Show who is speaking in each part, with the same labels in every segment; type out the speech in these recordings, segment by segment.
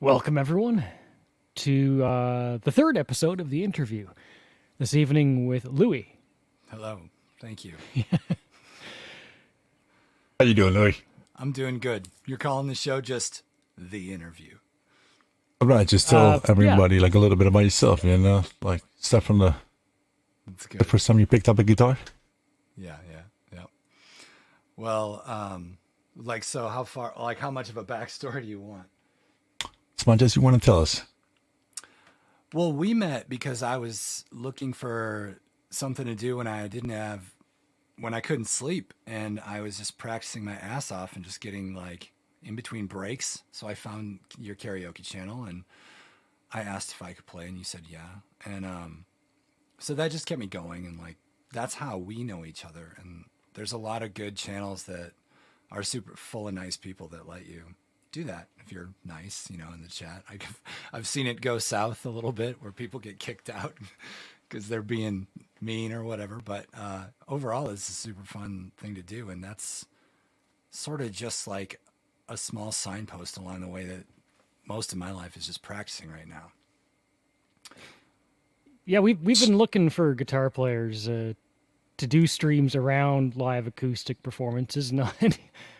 Speaker 1: Welcome, everyone, to the third episode of the interview this evening with Louie.
Speaker 2: Hello. Thank you.
Speaker 3: How you doing, Louie?
Speaker 2: I'm doing good. You're calling the show just the interview.
Speaker 3: All right, just tell
Speaker 1: Yeah.
Speaker 3: everybody like a little bit about yourself, like stuff from
Speaker 2: That's
Speaker 3: the
Speaker 2: good.
Speaker 3: first time you picked up a guitar.
Speaker 2: Yeah. Well, so how far, how much of a backstory do you want?
Speaker 3: As much as you want to tell us.
Speaker 2: Well, we met because I was looking for something to do when I couldn't sleep, and I was just practicing my ass off and just getting like in between breaks. So I found your karaoke channel and I asked if I could play, and you said yeah. And so that just kept me going, and like that's how we know each other. And there's a lot of good channels that are super full of nice people that let you do that if you're nice, in the chat. I've seen it go south a little bit where people get kicked out because they're being mean or whatever. But overall, it's a super fun thing to do, and that's sort of just like a small signpost along the way that most of my life is just practicing right now.
Speaker 1: Yeah, we've been looking for guitar players to do streams around live acoustic performances. Not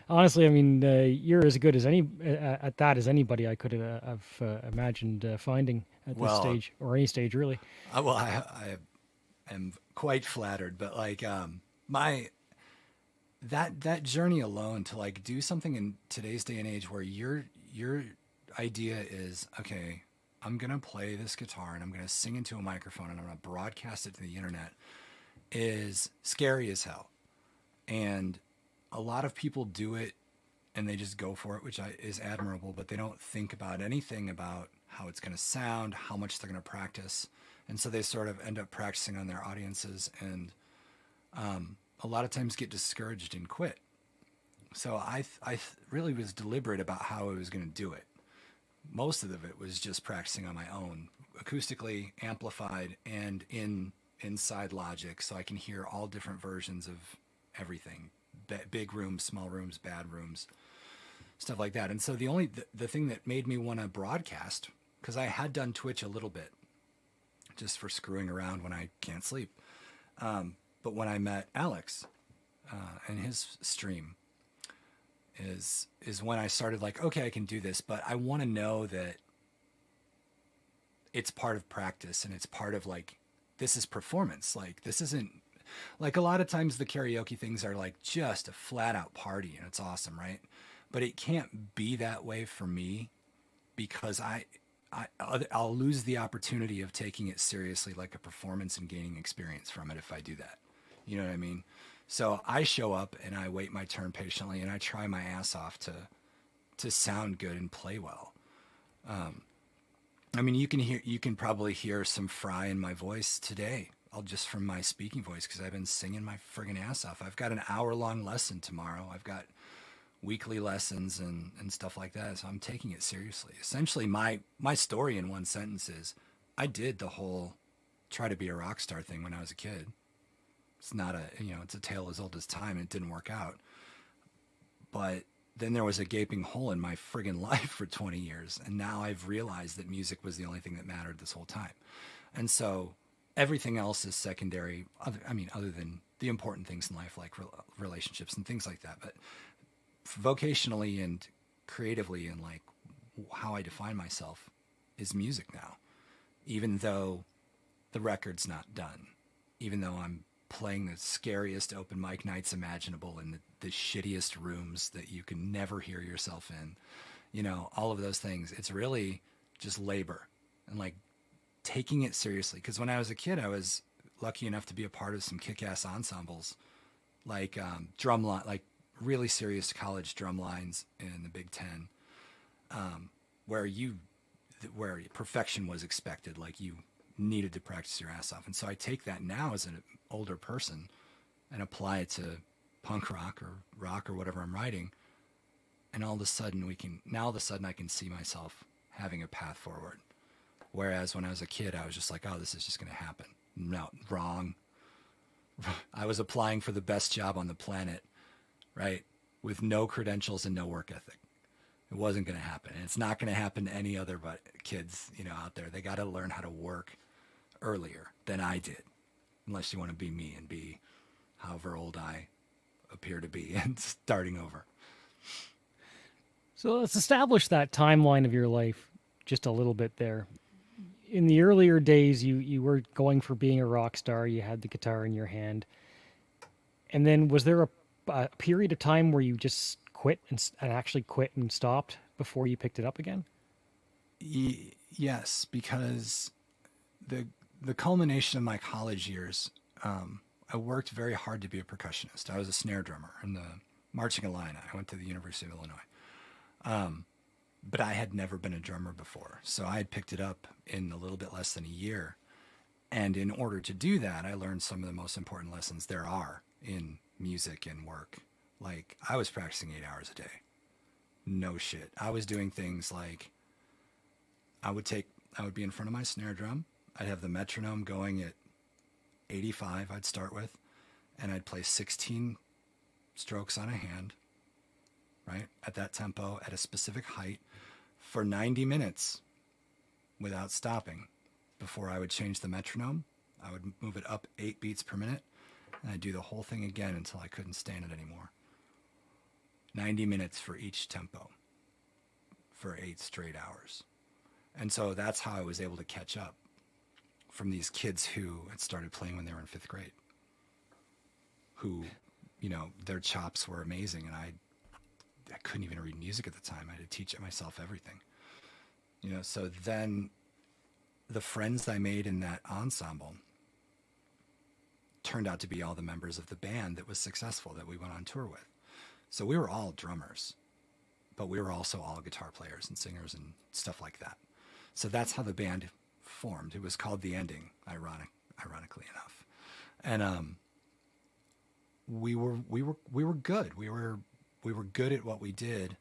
Speaker 1: honestly, I mean, you're as good as any at that as anybody I could have imagined finding at this
Speaker 2: Well,
Speaker 1: stage or any stage really.
Speaker 2: I am quite flattered, but like my that journey alone to like do something in today's day and age where your idea is okay, I'm gonna play this guitar and I'm gonna sing into a microphone and I'm gonna broadcast it to the internet is scary as hell. And a lot of people do it and they just go for it, is admirable, but they don't think about anything about how it's going to sound, how much they're going to practice. And so they sort of end up practicing on their audiences and a lot of times get discouraged and quit. So I really was deliberate about how I was going to do it. Most of it was just practicing on my own, acoustically amplified and inside Logic, so I can hear all different versions of everything: big rooms, small rooms, bad rooms, stuff like that. And so the thing that made me want to broadcast, because I had done Twitch a little bit just for screwing around when I can't sleep, but when I met Alex and his stream is when I started like, okay, I can do this, but I want to know that it's part of practice and it's part of like, this is performance. Like, this isn't like a lot of times the karaoke things are like just a flat out party and it's awesome, right? But it can't be that way for me because I'll lose the opportunity of taking it seriously like a performance and gaining experience from it if I do that. You know what I mean? So I show up and I wait my turn patiently and I try my ass off to sound good and play well. I mean, you can probably hear some fry in my voice today. I'll just from my speaking voice because I've been singing my friggin' ass off. I've got an hour-long lesson tomorrow. I've got weekly lessons and stuff like that. So I'm taking it seriously. Essentially, my story in one sentence is I did the whole try to be a rock star thing when I was a kid. It's not it's a tale as old as time. And it didn't work out. But then there was a gaping hole in my friggin' life for 20 years. And now I've realized that music was the only thing that mattered this whole time. And so everything else is secondary. Other than the important things in life, like relationships and things like that. But vocationally and creatively and like how I define myself is music now, even though the record's not done, even though I'm playing the scariest open mic nights imaginable in the shittiest rooms that you can never hear yourself in, all of those things. It's really just labor and like taking it seriously. Because when I was a kid, I was lucky enough to be a part of some kick-ass ensembles, like drum line, like really serious college drum lines in the Big Ten, where perfection was expected. Like you needed to practice your ass off. And so I take that now as an older person and apply it to punk rock or whatever I'm writing. And all of a sudden I can see myself having a path forward. Whereas when I was a kid, I was just like, oh, this is just going to happen. No, wrong. I was applying for the best job on the planet, right? With no credentials and no work ethic. It wasn't going to happen. And it's not going to happen to any other but kids, out there. They got to learn how to work earlier than I did, unless you want to be me and be however old I appear to be and starting over.
Speaker 1: So let's establish that timeline of your life just a little bit there. In the earlier days, you were going for being a rock star. You had the guitar in your hand. And then was there a period of time where you just quit and actually quit and stopped before you picked it up again?
Speaker 2: Yes, because the culmination of my college years, I worked very hard to be a percussionist. I was a snare drummer in the marching Illini. I went to the University of Illinois. But I had never been a drummer before. So I had picked it up in a little bit less than a year. And in order to do that, I learned some of the most important lessons there are in music and work. Like, I was practicing 8 hours a day. No shit. I was doing things like I would be in front of my snare drum. I'd have the metronome going at 85, I'd start with, and I'd play 16 strokes on a hand, right? At that tempo, at a specific height, for 90 minutes without stopping. Before I would change the metronome, I would move it up 8 beats per minute, and I'd do the whole thing again until I couldn't stand it anymore. 90 minutes for each tempo for 8 straight hours. And so that's how I was able to catch up from these kids who had started playing when they were in 5th grade, who, their chops were amazing, and I couldn't even read music at the time. I had to teach myself everything. So then the friends I made in that ensemble turned out to be all the members of the band that was successful that we went on tour with. So we were all drummers, but we were also all guitar players and singers and stuff like that. So that's how the band formed. It was called The Ending, ironically enough. And we were good. We were good at what we did,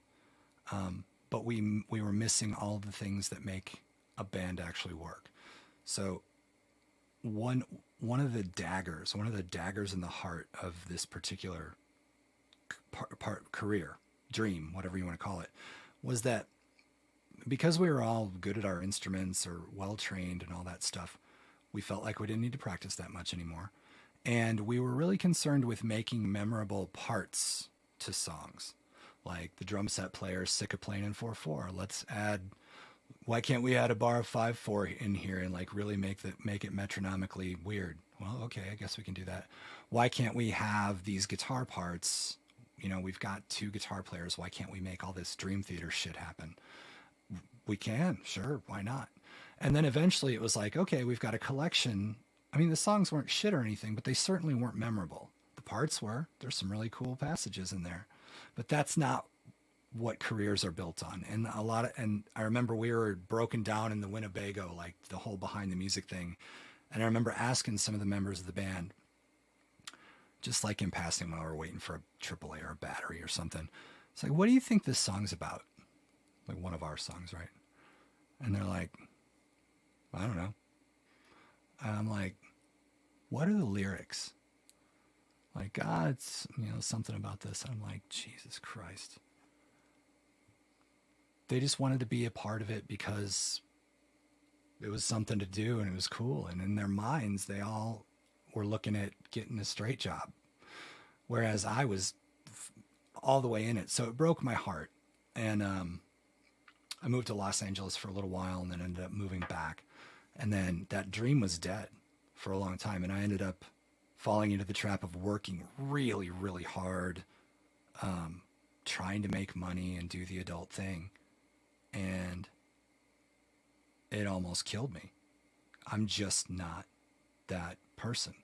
Speaker 2: but we were missing all the things that make a band actually work. So one of the daggers in the heart of this particular career, dream, whatever you want to call it, was that because we were all good at our instruments or well trained and all that stuff, we felt like we didn't need to practice that much anymore. And we were really concerned with making memorable parts to songs. Like the drum set player sick of playing in 4/4. Why can't we add a bar of 5/4 in here and like really make it metronomically weird? Well, okay, I guess we can do that. Why can't we have these guitar parts? We've got 2 guitar players. Why can't we make all this Dream Theater shit happen? We can, sure, why not? And then eventually it was like, okay, we've got a collection. I mean, the songs weren't shit or anything, but they certainly weren't memorable. The parts were. There's some really cool passages in there. But that's not what careers are built on. And I remember we were broken down in the Winnebago, like the whole behind the music thing. And I remember asking some of the members of the band, just like in passing while we were waiting for a AAA or a battery or something. It's like, what do you think this song's about? Like one of our songs, right? And they're like, I don't know. And I'm like, what are the lyrics? Like, it's, something about this. I'm like, Jesus Christ. They just wanted to be a part of it because it was something to do and it was cool. And in their minds, they all were looking at getting a straight job. Whereas I was all the way in it. So it broke my heart. And I moved to Los Angeles for a little while and then ended up moving back. And then that dream was dead for a long time. And I ended up falling into the trap of working really, really hard, trying to make money and do the adult thing. And it almost killed me. I'm just not that person.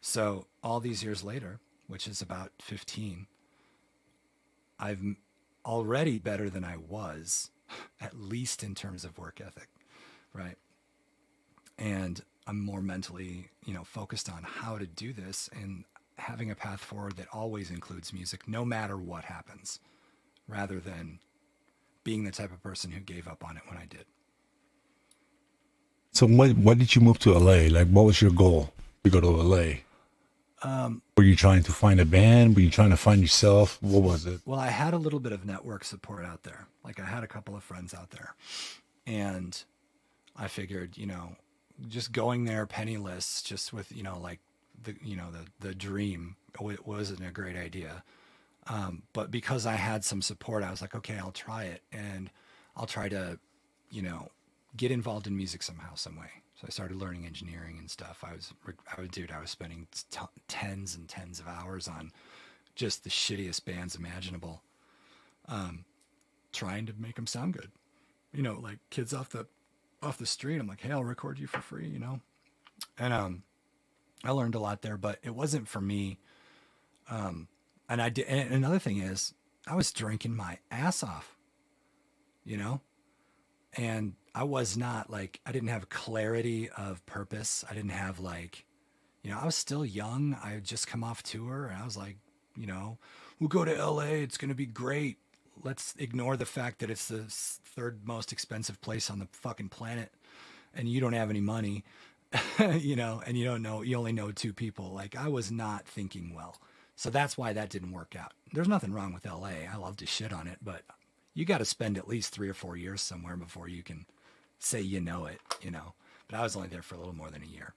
Speaker 2: So all these years later, which is about 15, I'm already better than I was, at least in terms of work ethic, right? And I'm more mentally, focused on how to do this and having a path forward that always includes music, no matter what happens, rather than being the type of person who gave up on it when I did.
Speaker 3: So why did you move to LA? Like, what was your goal to go to LA? Were you trying to find a band? Were you trying to find yourself? What was it?
Speaker 2: Well, I had a little bit of network support out there. Like I had a couple of friends out there, and I figured, just going there penniless, just with, like the dream wasn't a great idea. But because I had some support, I was like, okay, I'll try it, and I'll try to, you know, get involved in music somehow, some way. So I started learning engineering and stuff. I was spending tens and tens of hours on just the shittiest bands imaginable, trying to make them sound good. Like kids off the street. I'm like, hey, I'll record you for free, And I learned a lot there, but it wasn't for me. And I did. And another thing is, I was drinking my ass off, you know, and I was not like, I didn't have clarity of purpose. I didn't have like, I was still young. I had just come off tour, and I was like, we'll go to LA. It's going to be great. Let's ignore the fact that it's the third most expensive place on the fucking planet, and you don't have any money, and you don't know, you only know two people. Like, I was not thinking well. So that's why that didn't work out. There's nothing wrong with LA. I love to shit on it, but you got to spend at least 3 or 4 years somewhere before you can say it. But I was only there for a little more than a year.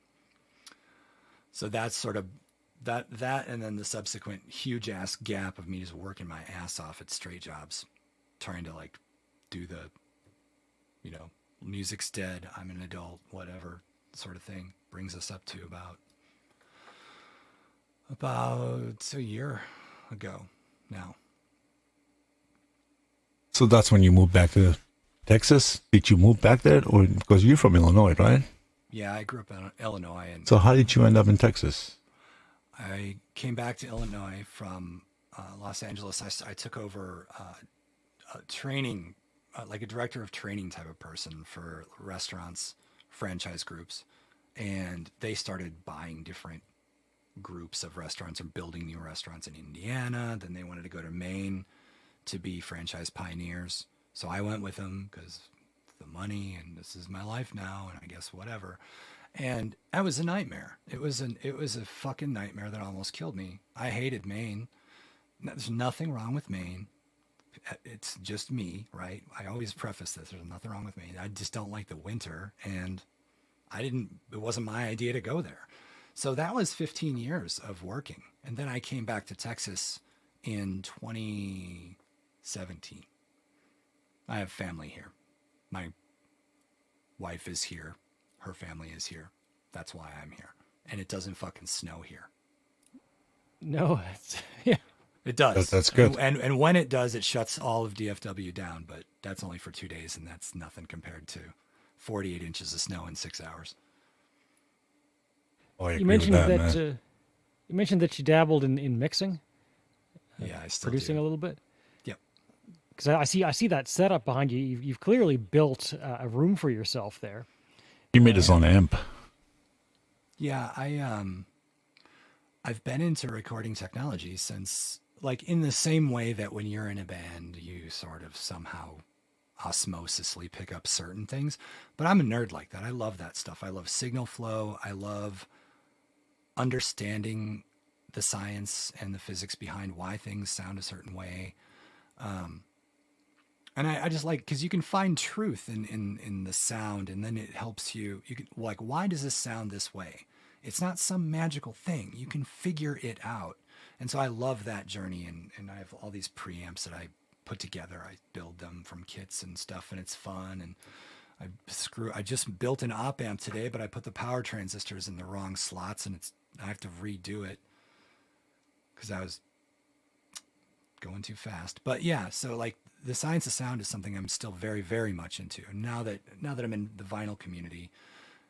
Speaker 2: So that's sort of that, and then the subsequent huge ass gap of me just working my ass off at straight jobs, trying to like do the, music's dead, I'm an adult, whatever sort of thing, brings us up to about a year ago now.
Speaker 3: So that's when you moved back to Texas. Did you move back there, or because you're from Illinois, right?
Speaker 2: Yeah, I grew up in Illinois, and
Speaker 3: so how did you end up in Texas?
Speaker 2: I came back to Illinois from Los Angeles. I took over training, like a director of training type of person for restaurants, franchise groups, and they started buying different groups of restaurants and building new restaurants in Indiana. Then they wanted to go to Maine to be franchise pioneers. So I went with them because the money, and this is my life now, and I guess whatever. And that was a nightmare. It was a fucking nightmare that almost killed me. I hated Maine. There's nothing wrong with Maine. It's just me, right? I always preface this. There's nothing wrong with Maine. I just don't like the winter, and it wasn't my idea to go there. So that was 15 years of working. And then I came back to Texas in 2017. I have family here. My wife is here. Her family is here. That's why I'm here. And it doesn't fucking snow here.
Speaker 1: No, yeah.
Speaker 2: It does.
Speaker 3: That's good.
Speaker 2: And when it does, it shuts all of DFW down, but that's only for 2 days, and that's nothing compared to 48 inches of snow in 6 hours.
Speaker 3: Oh, I agree
Speaker 1: You mentioned
Speaker 3: with
Speaker 1: that
Speaker 3: man.
Speaker 1: you mentioned that you dabbled in mixing,
Speaker 2: Yeah, I still
Speaker 1: producing
Speaker 2: do.
Speaker 1: a little bit.
Speaker 2: Yep.
Speaker 1: Because I see that setup behind you. You've clearly built a room for yourself there.
Speaker 3: You made his own amp.
Speaker 2: Yeah, I've been into recording technology since, like, in the same way that when you're in a band, you sort of somehow osmosisly pick up certain things. But I'm a nerd like that. I love that stuff. I love signal flow. I love understanding the science and the physics behind why things sound a certain way. And I just like, because you can find truth in the sound, and then it helps you. You can, like, why does this sound this way? It's not some magical thing. You can figure it out. And so I love that journey. And I have all these preamps that I put together. I build them from kits and stuff, and it's fun. And I just built an op amp today, but I put the power transistors in the wrong slots, and I have to redo it because I was going too fast. But yeah, so like the science of sound is something I'm still very, very much into. And now that I'm in the vinyl community,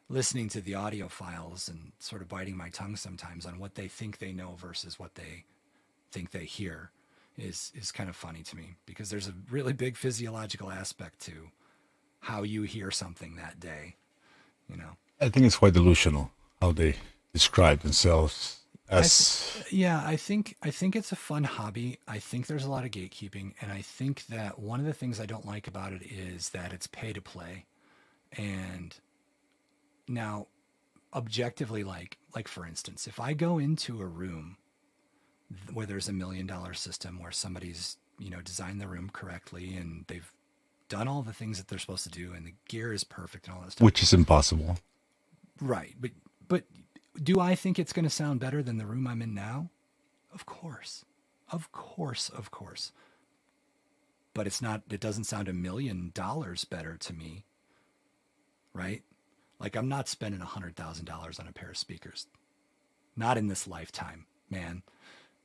Speaker 2: listening to the audio files and sort of biting my tongue sometimes on what they think they know versus what they think they hear is kind of funny to me, because there's a really big physiological aspect to how you hear something that day,
Speaker 3: I think it's quite delusional how they describe themselves as.
Speaker 2: I think it's a fun hobby. I think there's a lot of gatekeeping, and I think that one of the things I don't like about it is that it's pay to play. And now, objectively, like for instance, if I go into a room where there's $1 million system where somebody's, designed the room correctly and they've done all the things that they're supposed to do and the gear is perfect and all that stuff.
Speaker 3: Which is impossible.
Speaker 2: Right. But do I think it's going to sound better than the room I'm in now? Of course. Of course, of course. But it doesn't sound $1 million better to me. Right? Like, I'm not spending $100,000 on a pair of speakers. Not in this lifetime, man.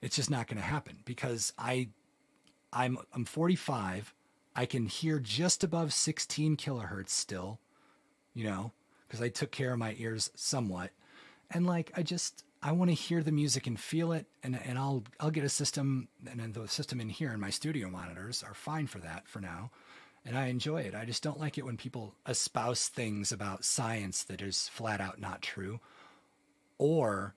Speaker 2: It's just not going to happen because I'm 45. I can hear just above 16 kilohertz still, because I took care of my ears somewhat. And like, I want to hear the music and feel it. And I'll get a system, and then the system in here and my studio monitors are fine for that for now. And I enjoy it. I just don't like it when people espouse things about science that is flat out not true, or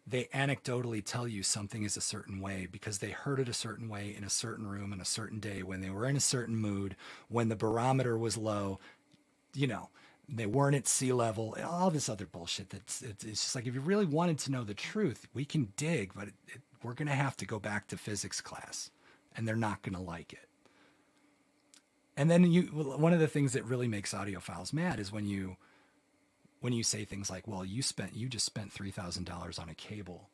Speaker 2: they anecdotally tell you something is a certain way because they heard it a certain way in a certain room in a certain day when they were in a certain mood, when the barometer was low, they weren't at sea level, all this other bullshit. It's just like, if you really wanted to know the truth, we can dig, but we're going to have to go back to physics class, and they're not going to like it. And then one of the things that really makes audiophiles mad is when you say things like, well, you just spent $3,000 on a cable,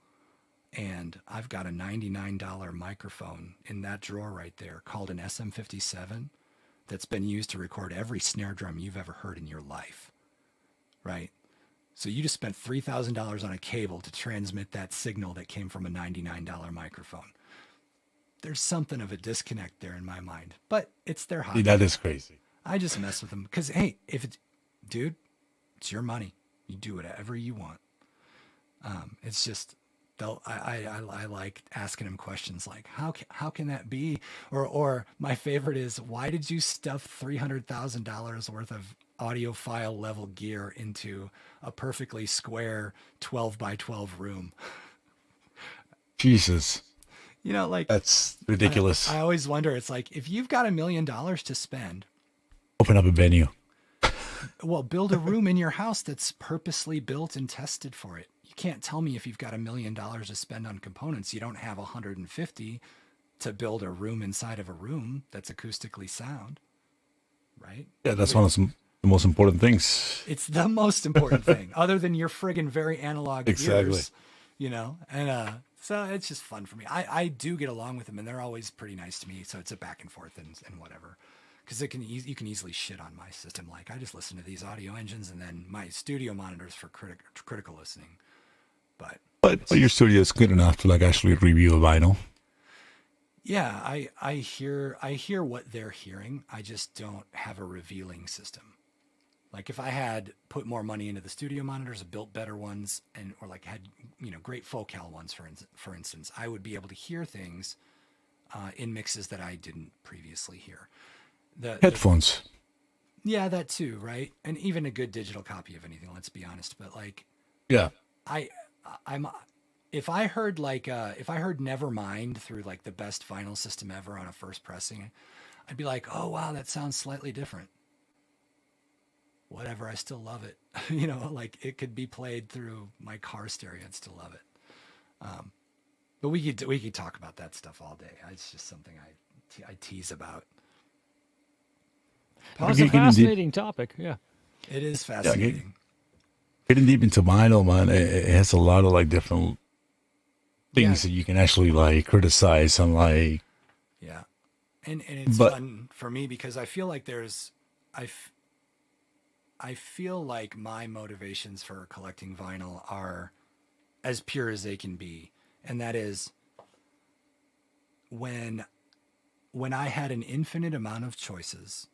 Speaker 2: and I've got a $99 microphone in that drawer right there called an SM57 that's been used to record every snare drum you've ever heard in your life, right? So you just spent $3,000 on a cable to transmit that signal that came from a $99 microphone. There's something of a disconnect there in my mind, but it's their hobby.
Speaker 3: That is crazy.
Speaker 2: I just mess with them because, hey, dude, it's your money. You do whatever you want. It's just, I like asking them questions like, how can that be? Or my favorite is, why did you stuff $300,000 worth of audiophile level gear into a perfectly square 12 by 12 room?
Speaker 3: Jesus.
Speaker 2: Like,
Speaker 3: that's ridiculous.
Speaker 2: I always wonder, it's like, if you've got $1 million to spend,
Speaker 3: open up a venue.
Speaker 2: Well, build a room in your house that's purposely built and tested for it. You can't tell me if you've got $1 million to spend on components, you don't have 150 to build a room inside of a room that's acoustically sound, right?
Speaker 3: Yeah, that's one of the most important things.
Speaker 2: It's the most important thing, other than your friggin' very analog ears, And so it's just fun for me. I do get along with them, and they're always pretty nice to me. So it's a back and forth and whatever. Because you can easily shit on my system. Like, I just listen to these audio engines and then my studio monitors for critical listening. But
Speaker 3: your studio is good enough to like actually review a vinyl.
Speaker 2: Yeah, I hear what they're hearing. I just don't have a revealing system. Like, if I had put more money into the studio monitors, built better ones, or like had great focal ones for instance, I would be able to hear things in mixes that I didn't previously hear. The
Speaker 3: headphones.
Speaker 2: Yeah, that too, right? And even a good digital copy of anything, let's be honest. But like,
Speaker 3: yeah,
Speaker 2: if I heard Nevermind through like the best vinyl system ever on a first pressing, I'd be like, oh wow, that sounds slightly different. Whatever, I still love it. Like, it could be played through my car stereo and still love it. But we could talk about that stuff all day. It's just something I tease about.
Speaker 1: It's a fascinating topic. Yeah,
Speaker 2: it is fascinating.
Speaker 3: Getting deep into vinyl, man, it has a lot of like different things that you can actually like criticize and like.
Speaker 2: Yeah, and it's fun for me because I feel like I feel like my motivations for collecting vinyl are as pure as they can be, and that is when I had an infinite amount of choices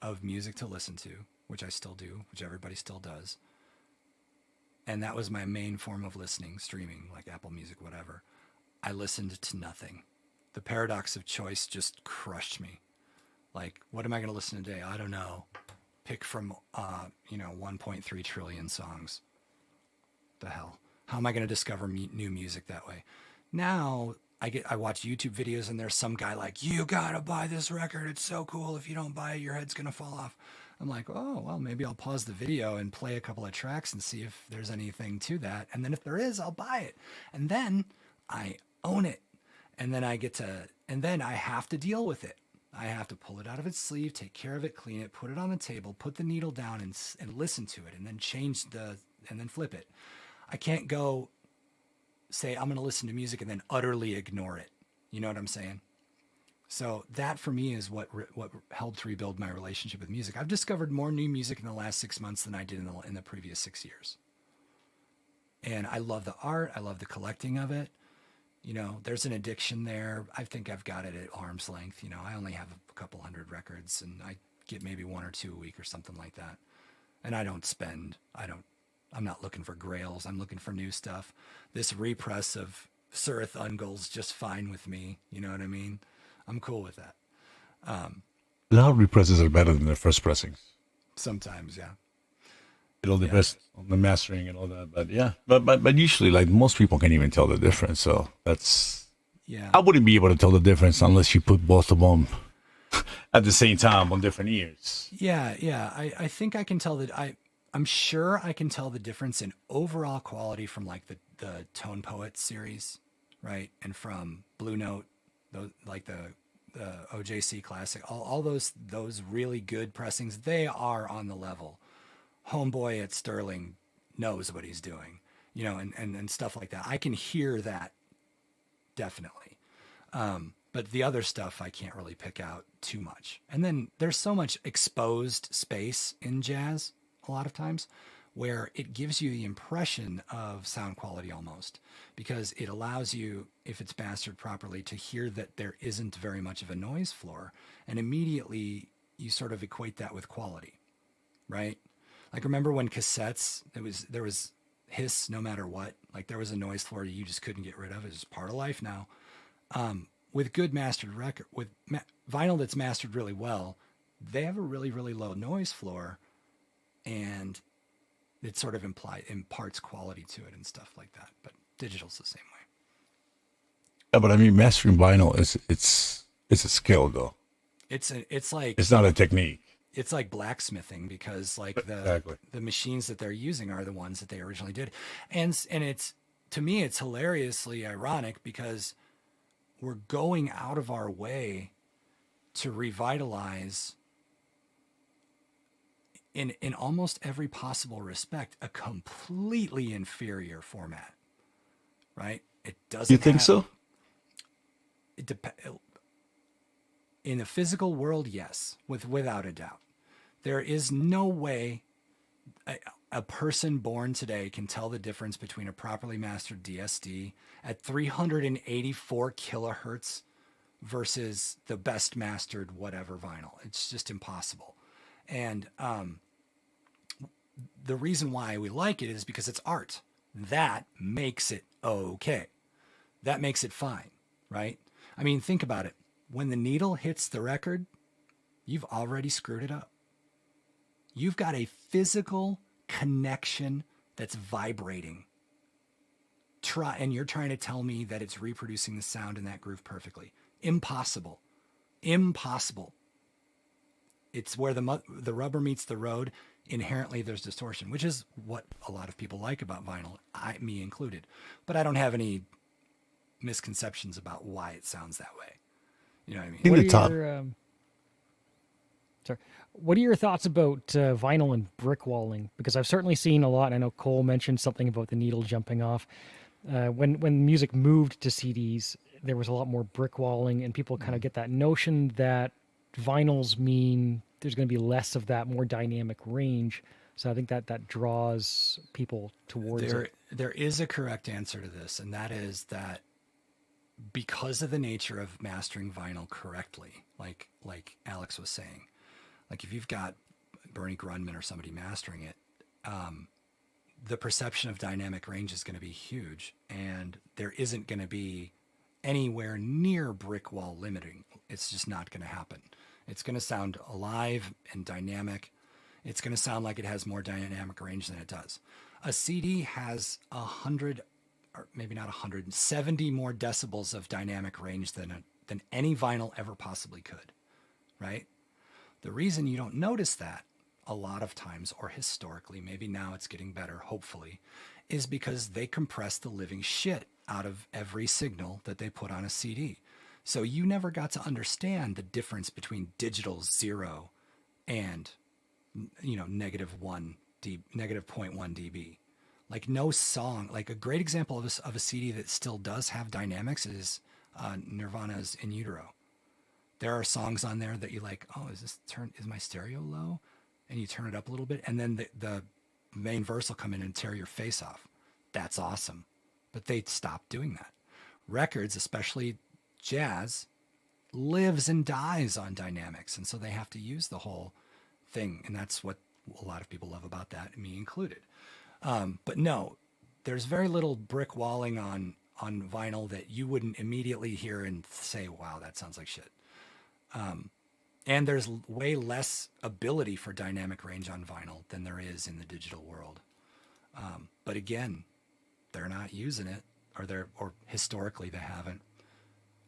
Speaker 2: of music to listen to, which I still do, which everybody still does. And that was my main form of listening, streaming, like Apple Music, whatever. I listened to nothing. The paradox of choice just crushed me. Like, what am I going to listen to today? I don't know. Pick from, 1.3 trillion songs. The hell? How am I going to discover new music that way? Now, I watch YouTube videos and there's some guy like, you gotta buy this record. It's so cool. If you don't buy it, your head's going to fall off. I'm like, oh, well, maybe I'll pause the video and play a couple of tracks and see if there's anything to that. And then if there is, I'll buy it. And then I own it. And then and then I have to deal with it. I have to pull it out of its sleeve, take care of it, clean it, put it on the table, put the needle down and listen to it and then and then flip it. I can't go say, I'm going to listen to music and then utterly ignore it. You know what I'm saying? So that for me is what helped rebuild my relationship with music. I've discovered more new music in the last 6 months than I did in the previous 6 years. And I love the art. I love the collecting of it. You know, there's an addiction there. I think I've got it at arm's length. You know, I only have a couple hundred records and I get maybe 1 or 2 a week or something like that. And I'm not looking for grails. I'm looking for new stuff. This repress of Surith Ungol's just fine with me. You know what I mean? I'm cool with that.
Speaker 3: A lot of represses are better than the first pressings.
Speaker 2: Sometimes, yeah.
Speaker 3: It all depends on the mastering and all that, but yeah, but usually, like most people can't even tell the difference. So that's I wouldn't be able to tell the difference unless you put both of them at the same time on different ears.
Speaker 2: Yeah. I think I can tell that I'm sure I can tell the difference in overall quality from like the Tone Poet series, right, and from Blue Note, like the OJC Classic, all those really good pressings. They are on the level. Homeboy at Sterling knows what he's doing, you know, and stuff like that. I can hear that definitely. But the other stuff I can't really pick out too much. And then there's so much exposed space in jazz a lot of times where it gives you the impression of sound quality almost, because it allows you, if it's mastered properly, to hear that there isn't very much of a noise floor. And immediately you sort of equate that with quality, right? Like, remember when cassettes, there was hiss no matter what. Like, there was a noise floor you just couldn't get rid of. It's just part of life now. With good mastered record, with vinyl that's mastered really well, they have a really, really low noise floor, and it sort of imparts quality to it and stuff like that. But digital's the same way.
Speaker 3: Yeah, but I mean, mastering vinyl it's a skill though.
Speaker 2: It's
Speaker 3: not a technique.
Speaker 2: It's like blacksmithing, because like the machines that they're using are the ones that they originally did. And it's, to me, it's hilariously ironic because we're going out of our way to revitalize in almost every possible respect a completely inferior format, right? It doesn't.
Speaker 3: You think so?
Speaker 2: It in the physical world, yes, without a doubt. There is no way a person born today can tell the difference between a properly mastered DSD at 384 kilohertz versus the best mastered whatever vinyl. It's just impossible. And the reason why we like it is because it's art. That makes it okay. That makes it fine, right? I mean, think about it. When the needle hits the record, you've already screwed it up. You've got a physical connection that's vibrating. And you're trying to tell me that it's reproducing the sound in that groove perfectly. Impossible. Impossible. It's where the rubber meets the road. Inherently, there's distortion, which is what a lot of people like about vinyl, me included. But I don't have any misconceptions about why it sounds that way. You know what I mean?
Speaker 1: What are your thoughts about vinyl and brick walling? Because I've certainly seen a lot. I know Cole mentioned something about the needle jumping off. When music moved to CDs, there was a lot more brick walling, and people kind of get that notion that vinyls mean there's going to be less of that more dynamic range. So I think that draws people towards it.
Speaker 2: There is a correct answer to this, and that is that because of the nature of mastering vinyl correctly, like Alex was saying, like if you've got Bernie Grundman or somebody mastering it, the perception of dynamic range is going to be huge, and there isn't going to be anywhere near brick wall limiting. It's just not going to happen. It's going to sound alive and dynamic. It's going to sound like it has more dynamic range than it does. A CD has 100, or maybe not 100, 70 more decibels of dynamic range than any vinyl ever possibly could, right? The reason you don't notice that a lot of times, or historically, maybe now it's getting better, hopefully, is because they compress the living shit out of every signal that they put on a CD. So you never got to understand the difference between digital 0 and, negative 0.1 dB. Like no song, like a great example of a CD that still does have dynamics is Nirvana's In Utero. There are songs on there that you like, oh, is my stereo low? And you turn it up a little bit, and then the main verse will come in and tear your face off. That's awesome. But they stopped doing that. Records, especially jazz, lives and dies on dynamics, and so they have to use the whole thing, and that's what a lot of people love about that, me included. But no, there's very little brick walling on vinyl that you wouldn't immediately hear and say, wow, that sounds like shit. And there's way less ability for dynamic range on vinyl than there is in the digital world. But again, they're not using it, or historically they haven't.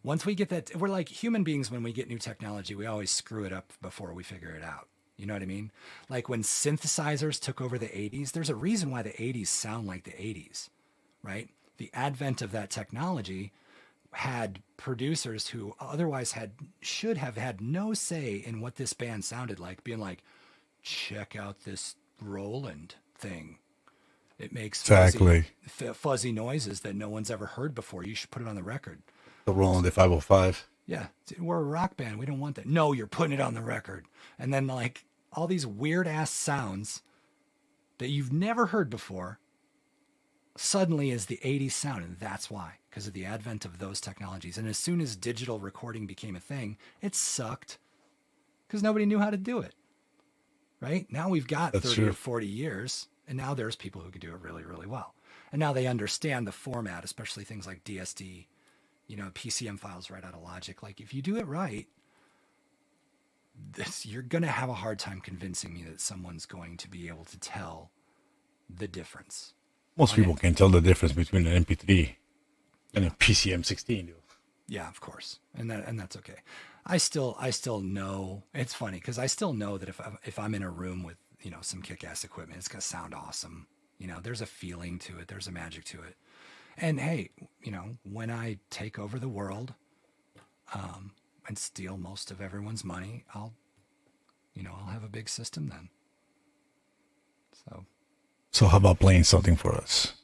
Speaker 2: Once we get that, we're like human beings. When we get new technology, we always screw it up before we figure it out. You know what I mean? Like when synthesizers took over the 80s, there's a reason why the 80s sound like the 80s, right? The advent of that technology had producers who otherwise should have had no say in what this band sounded like, being like, check out this Roland thing. It makes fuzzy noises that no one's ever heard before. You should put it on the record.
Speaker 3: The Roland 505.
Speaker 2: Yeah, we're a rock band. We don't want that. No, you're putting it on the record. And then like all these weird ass sounds that you've never heard before suddenly is the 80s sound. And that's why, because of the advent of those technologies. And as soon as digital recording became a thing, it sucked because nobody knew how to do it. Right? Now we've got 30 or 40 years, and now there's people who can do it really, really well. And now they understand the format, especially things like DSD, PCM files right out of Logic. Like if you do it right, you're going to have a hard time convincing me that someone's going to be able to tell the difference.
Speaker 3: Most people can tell the difference between an MP3 and a PCM 16.
Speaker 2: Yeah, of course. And that's okay. I still know, it's funny because I still know that if I'm in a room with, some kick-ass equipment, it's going to sound awesome. There's a feeling to it. There's a magic to it. And hey, when I take over the world, and steal most of everyone's money, I'll have a big system then.
Speaker 3: So how about playing something for us?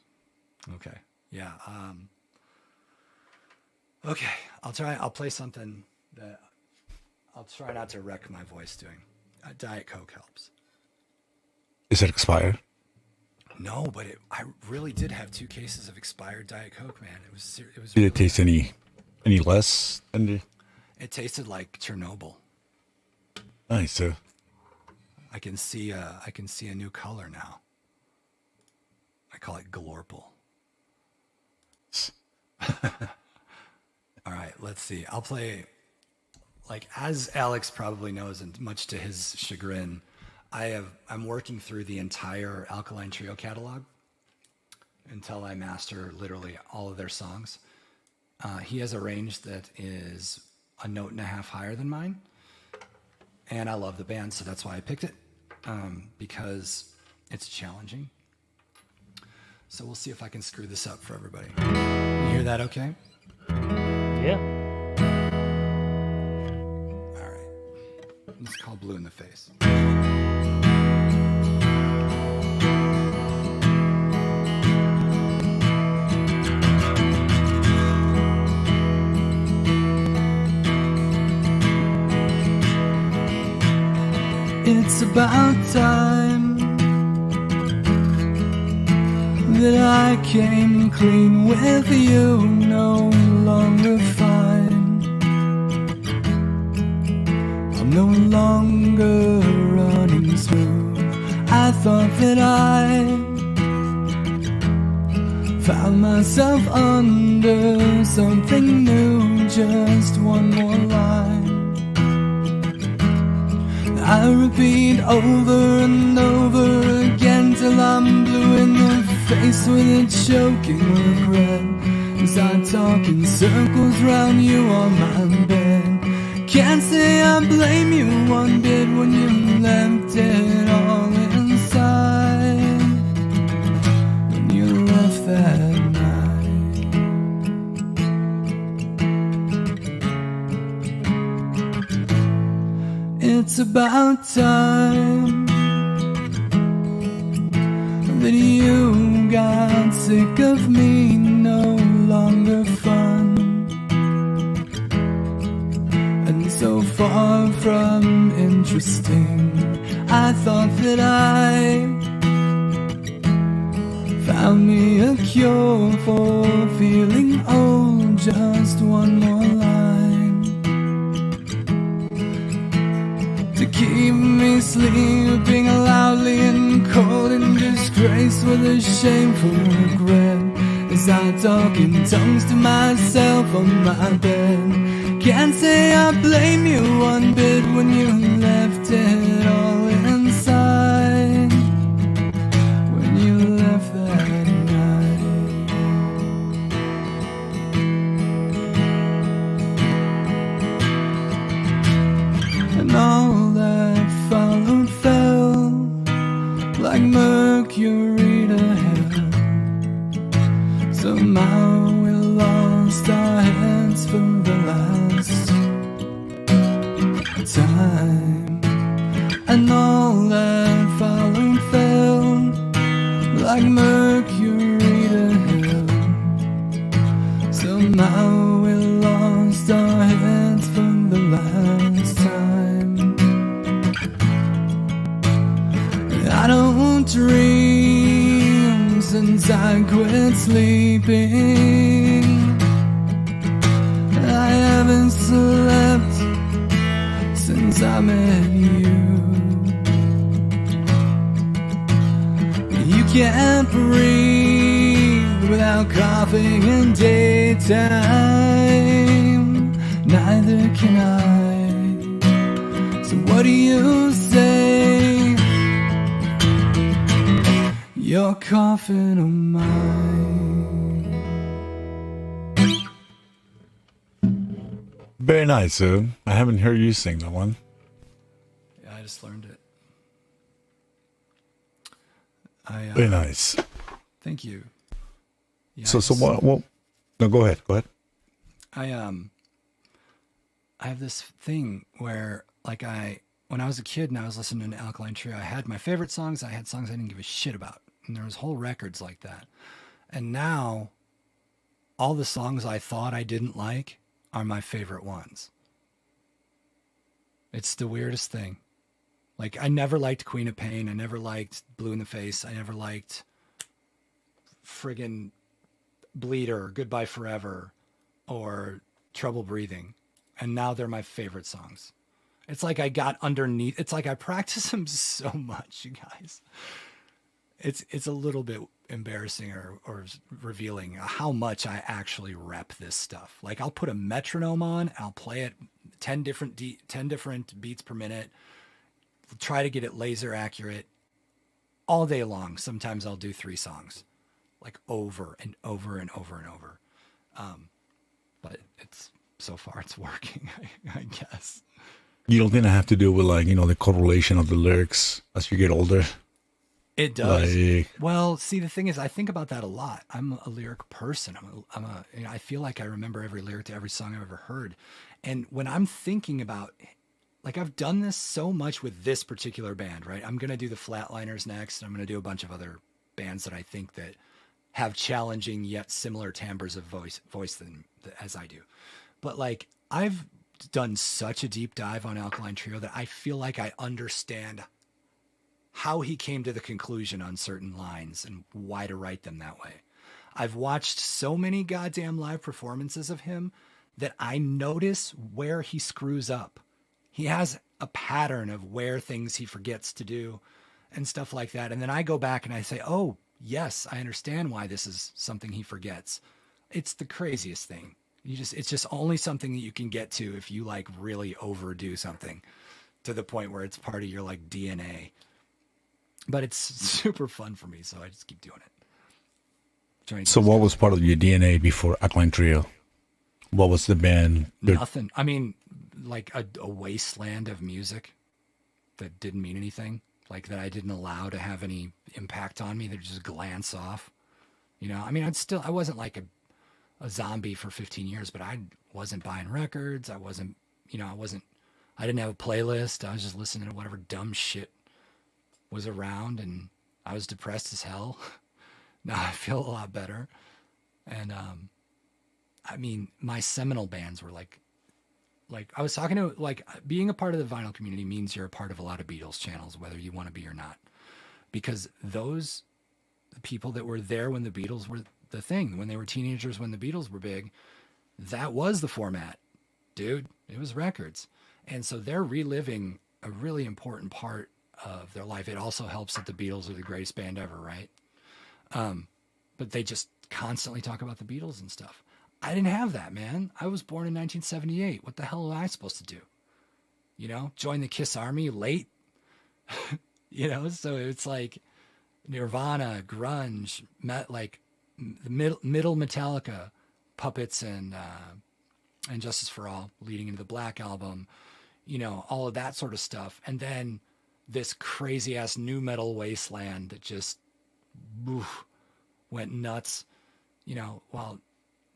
Speaker 2: Okay. Yeah. Okay. I'll play something that I'll try not to wreck my voice doing. Diet Coke helps.
Speaker 3: Is it expired?
Speaker 2: No, but I really did have 2 cases of expired Diet Coke, man. It was.
Speaker 3: Did
Speaker 2: really
Speaker 3: it taste any less than the?
Speaker 2: It tasted like Chernobyl.
Speaker 3: Nice.
Speaker 2: I can see a new color now. I call it Glorpal. All right, let's see. I'll play, like, as Alex probably knows, and much to his chagrin, I'm working through the entire Alkaline Trio catalog until I master literally all of their songs. He has a range that is a note and a half higher than mine, and I love the band, so that's why I picked it, because it's challenging. So we'll see if I can screw this up for everybody. You hear that okay?
Speaker 1: Yeah.
Speaker 2: All right. It's called Blue in the Face. It's about time that I came clean with you, no longer fine. I'm no longer running smooth. I thought that I found myself under something new, just one more line. I repeat over and over again till I'm blue in the face with a choking regret. As I talk in circles round you on my bed. Can't say I blame you one bit when you left it all about time that you got sick of me, no longer fun, and so far from interesting. I thought that I found me a cure for feeling old, just one more line to keep me sleeping loudly and cold in disgrace with a shameful regret, as I talk in tongues to myself on my bed. Can't say I blame you one bit when you left it all inside, when you left that night. And all that followed fell like mercury to hell. Somehow we lost our heads for the last time. And all that followed fell like mercury to hell. Somehow we lost our heads for the last time. I don't dream since I quit sleeping. I haven't slept since I met you. You can't breathe without coughing in daytime. Neither can I. So what do you say? You're coughing on mine.
Speaker 3: Very nice, sir. I haven't heard you sing that one.
Speaker 2: Yeah, I just learned it.
Speaker 3: Very nice.
Speaker 2: Thank you. Yeah,
Speaker 3: So what? No, go ahead. Go ahead.
Speaker 2: I have this thing where, like, when I was a kid and I was listening to Alkaline Trio, I had my favorite songs. I had songs I didn't give a shit about, and there was whole records like that. And now, all the songs I thought I didn't like are my favorite ones. It's the weirdest thing. Like, I never liked Queen of Pain. I never liked Blue in the Face. I never liked friggin' Bleeder, Goodbye Forever, or Trouble Breathing. And now they're my favorite songs. It's like I got underneath. It's like I practice them so much, you guys. It's a little bit embarrassing or revealing how much I actually rep this stuff. Like, I'll put a metronome on, I'll play it 10 different beats per minute, try to get it laser accurate all day long. Sometimes I'll do 3 songs, like over and over and over and over. But so far it's working, I guess.
Speaker 3: You don't think I have to do with, like, the correlation of the lyrics as you get older?
Speaker 2: It does.
Speaker 3: Like,
Speaker 2: well, see, the thing is, I think about that a lot. I'm a lyric person. I feel like I remember every lyric to every song I've ever heard. And when I'm thinking about, like, I've done this so much with this particular band, right? I'm going to do the Flatliners next. And I'm going to do a bunch of other bands that I think that have challenging yet similar timbres of voice as I do. But, like, I've done such a deep dive on Alkaline Trio that I feel like I understand how he came to the conclusion on certain lines and why to write them that way. I've watched so many goddamn live performances of him that I notice where he screws up. He has a pattern of where things he forgets to do and stuff like that. And then I go back and I say, oh, yes, I understand why this is something he forgets. It's the craziest thing. It's just only something that you can get to if you, like, really overdo something to the point where it's part of your, like, DNA. But it's super fun for me, so I just keep doing it.
Speaker 3: So what was part of your DNA before Alkaline Trio? What was the band?
Speaker 2: Nothing. I mean, like a wasteland of music that didn't mean anything, like that I didn't allow to have any impact on me, that just glance off. I mean, I wasn't like a zombie for 15 years, but I wasn't buying records. I I didn't have a playlist. I was just listening to whatever dumb shit was around, and I was depressed as hell. Now I feel a lot better. And I mean, my seminal bands were like I was talking to, like, being a part of the vinyl community means you're a part of a lot of Beatles channels, whether you want to be or not, because those people that were there when the Beatles were the thing, when they were teenagers, when the Beatles were big, that was the format, dude. It was records. And so they're reliving a really important part of their life. It also helps that the Beatles are the greatest band ever, right? But they just constantly talk about the Beatles and stuff. I didn't have that, man. I was born in 1978. What the hell am I supposed to do? You know, join the Kiss Army late? You know, so it's like Nirvana, grunge, like middle Metallica, Puppets, and Justice for All, leading into the Black Album, you know, all of that sort of stuff. And then this crazy ass new metal wasteland that just went nuts, you know. Well,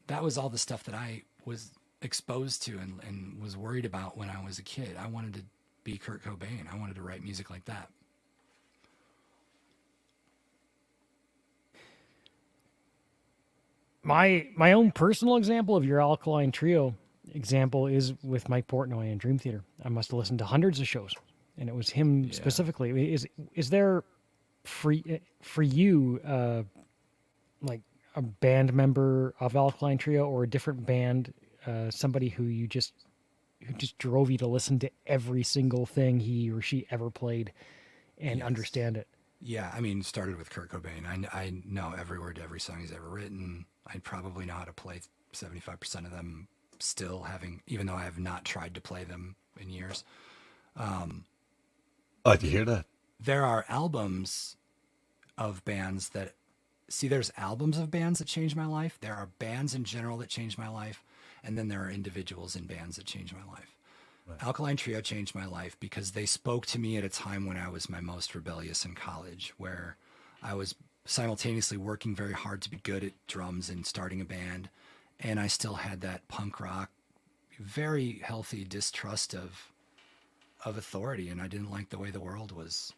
Speaker 2: that was all the stuff that I was exposed to and was worried about when I was a kid. I wanted to be Kurt Cobain. I wanted to write music like that.
Speaker 1: My own personal example of your Alkaline Trio example is with Mike Portnoy in Dream Theater. I must have listened to hundreds of shows, and it was him specifically. Is there for you like a band member of Alkaline Trio or a different band, somebody who just drove you to listen to every single thing he or she ever played and understand it?
Speaker 2: Yeah, I mean, started with Kurt Cobain. I know every word to every song he's ever written. I probably know how to play 75% of them still, even though I have not tried to play them in years.
Speaker 3: Glad to hear that.
Speaker 2: There are albums of bands there's albums of bands that changed my life. There are bands in general that changed my life. And then there are individuals in bands that changed my life. Right. Alkaline Trio changed my life because they spoke to me at a time when I was my most rebellious in college, where I was simultaneously working very hard to be good at drums and starting a band. And I still had that punk rock, very healthy distrust of authority. And I didn't like the way the world was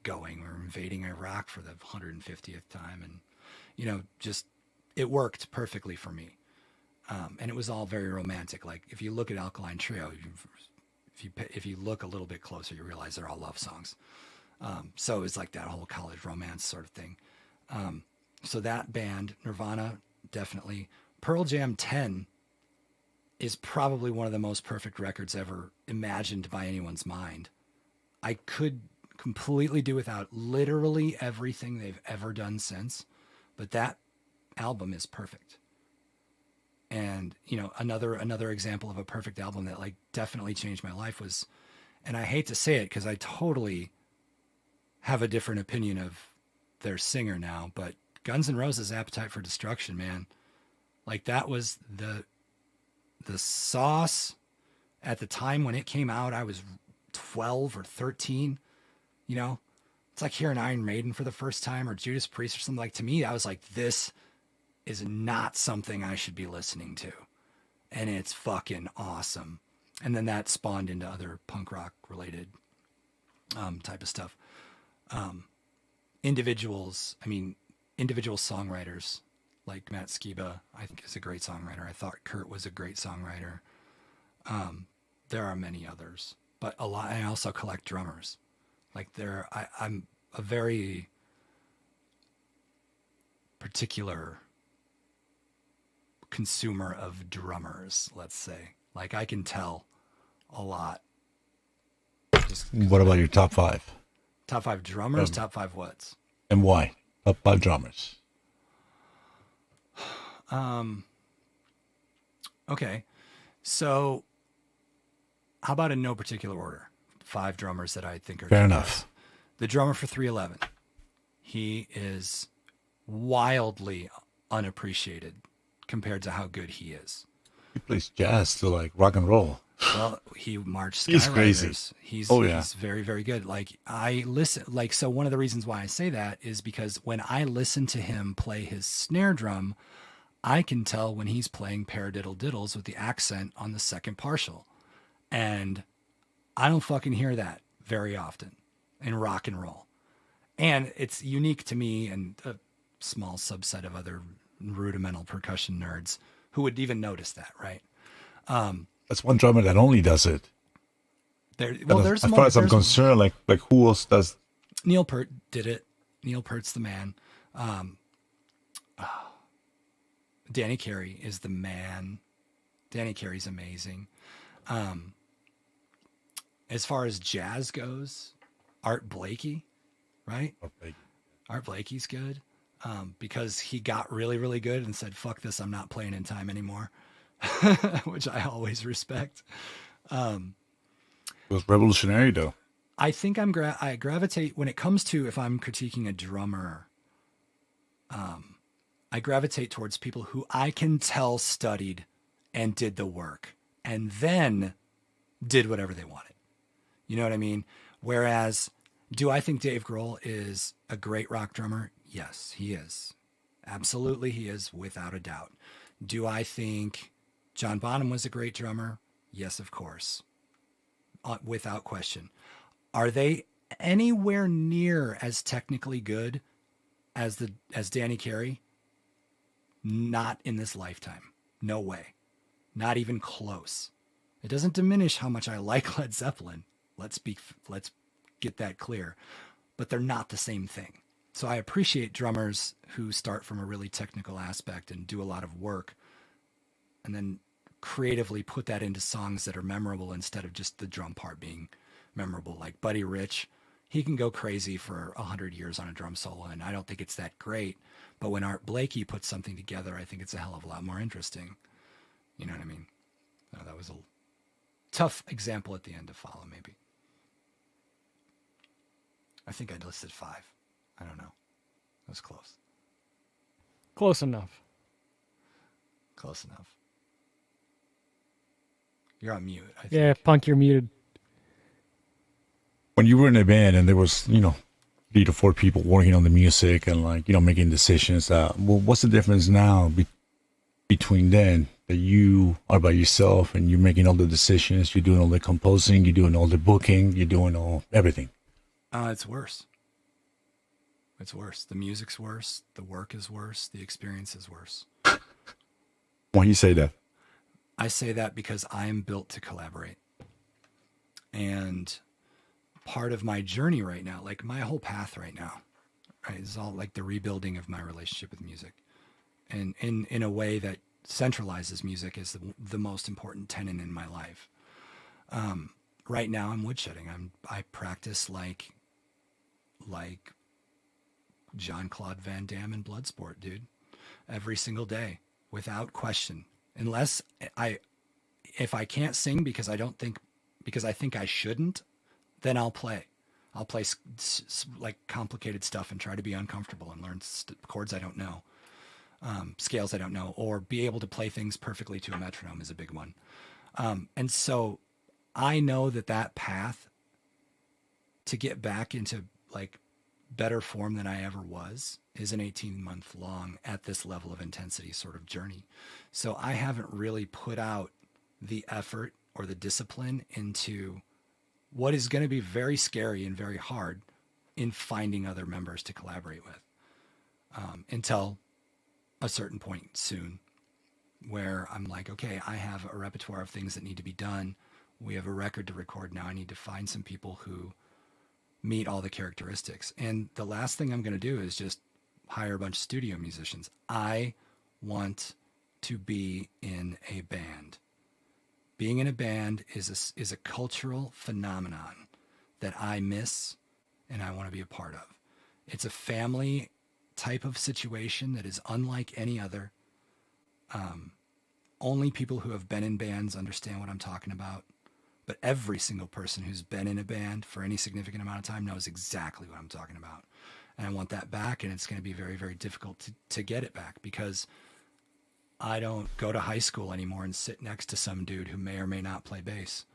Speaker 2: going. We were invading Iraq for the 150th time. And, you know, just, it worked perfectly for me. And it was all very romantic. Like, if you look at Alkaline Trio, if you look a little bit closer, you realize they're all love songs. So it's like that whole college romance sort of thing. So that band, Nirvana, definitely. Pearl Jam 10 is probably one of the most perfect records ever imagined by anyone's mind. I could completely do without literally everything they've ever done since, but that album is perfect. And, you know, another example of a perfect album that, like, definitely changed my life was, and I hate to say it because I totally have a different opinion of their singer now, but Guns N' Roses' Appetite for Destruction, man. Like, that was the sauce at the time when it came out. I was 12 or 13, you know. It's like hearing Iron Maiden for the first time, or Judas Priest or something. Like, to me, I was like, this is not something I should be listening to. And it's fucking awesome. And then that spawned into other punk rock related type of stuff. Individual songwriters like Matt Skiba, I think, is a great songwriter. I thought Kurt was a great songwriter. There are many others, but a lot. I also collect drummers. Like, I'm a very particular consumer of drummers, let's say. Like, I can tell a lot.
Speaker 3: What about your top five?
Speaker 2: Top five drummers, top five whats?
Speaker 3: And why? Top five drummers.
Speaker 2: Okay. So how about in no particular order? 5 drummers that I think are
Speaker 3: fair enough.
Speaker 2: The drummer for 311. He is wildly unappreciated compared to how good he is.
Speaker 3: He plays jazz to, like, rock and roll.
Speaker 2: Well, he marched Skywriters.
Speaker 3: He's crazy.
Speaker 2: He's very, very good. Like, I listen, like, so one of the reasons why I say that is because when I listen to him play his snare drum, I can tell when he's playing paradiddle diddles with the accent on the second partial. And I don't fucking hear that very often in rock and roll. And it's unique to me and a small subset of other rudimental percussion nerds who would even notice that, right?
Speaker 3: That's one drummer that only does it.
Speaker 2: There's
Speaker 3: as far as I'm concerned, like who else does?
Speaker 2: Neil Peart did it. Neil Peart's the man. Danny Carey is the man. Danny Carey's amazing. As far as jazz goes, Art Blakey, right? Art Blakey's good because he got really, really good and said, fuck this, I'm not playing in time anymore, which I always respect.
Speaker 3: It was revolutionary, though.
Speaker 2: I think I gravitate, when it comes to if I'm critiquing a drummer, I gravitate towards people who I can tell studied and did the work and then did whatever they wanted. You know what I mean? Whereas, do I think Dave Grohl is a great rock drummer? Yes, he is. Absolutely, he is, without a doubt. Do I think John Bonham was a great drummer? Yes, of course. Without question. Are they anywhere near as technically good as Danny Carey? Not in this lifetime. No way. Not even close. It doesn't diminish how much I like Led Zeppelin. Let's get that clear. But they're not the same thing. So I appreciate drummers who start from a really technical aspect and do a lot of work and then creatively put that into songs that are memorable instead of just the drum part being memorable. Like Buddy Rich, he can go crazy for 100 years on a drum solo, and I don't think it's that great. But when Art Blakey puts something together, I think it's a hell of a lot more interesting. You know what I mean? That was a tough example at the end to follow, maybe. I think I listed 5. I don't know. That was close.
Speaker 1: Close enough.
Speaker 2: Close enough. You're on mute, I think.
Speaker 1: Yeah, Punk, you're muted.
Speaker 3: When you were in a band and there was, 3 to 4 people working on the music and making decisions, what's the difference now between then that you are by yourself and you're making all the decisions, you're doing all the composing, you're doing all the booking, you're doing everything?
Speaker 2: It's worse. It's worse. The music's worse. The work is worse. The experience is worse.
Speaker 3: Why do you say that?
Speaker 2: I say that because I am built to collaborate. And part of my journey right now, like my whole path right now, right, is all like the rebuilding of my relationship with music. And in a way that centralizes music as the most important tenet in my life. Right now I'm woodshedding. I practice like Jean-Claude Van Damme in Bloodsport, dude. Every single day, without question. Unless if I can't sing because I think I shouldn't, then I'll play. I'll play like complicated stuff and try to be uncomfortable and learn chords I don't know, scales I don't know, or be able to play things perfectly to a metronome is a big one. And so I know that path to get back into like better form than I ever was is an 18-month long at this level of intensity sort of journey. So I haven't really put out the effort or the discipline into what is going to be very scary and very hard in finding other members to collaborate with until a certain point soon where I'm like, okay, I have a repertoire of things that need to be done. We have a record to record now. I need to find some people who meet all the characteristics. And the last thing I'm going to do is just hire a bunch of studio musicians. I want to be in a band. Being in a band is a cultural phenomenon that I miss and I want to be a part of. It's a family type of situation that is unlike any other. Only people who have been in bands understand what I'm talking about. But every single person who's been in a band for any significant amount of time knows exactly what I'm talking about. And I want that back, and it's going to be very, very difficult to get it back because I don't go to high school anymore and sit next to some dude who may or may not play bass.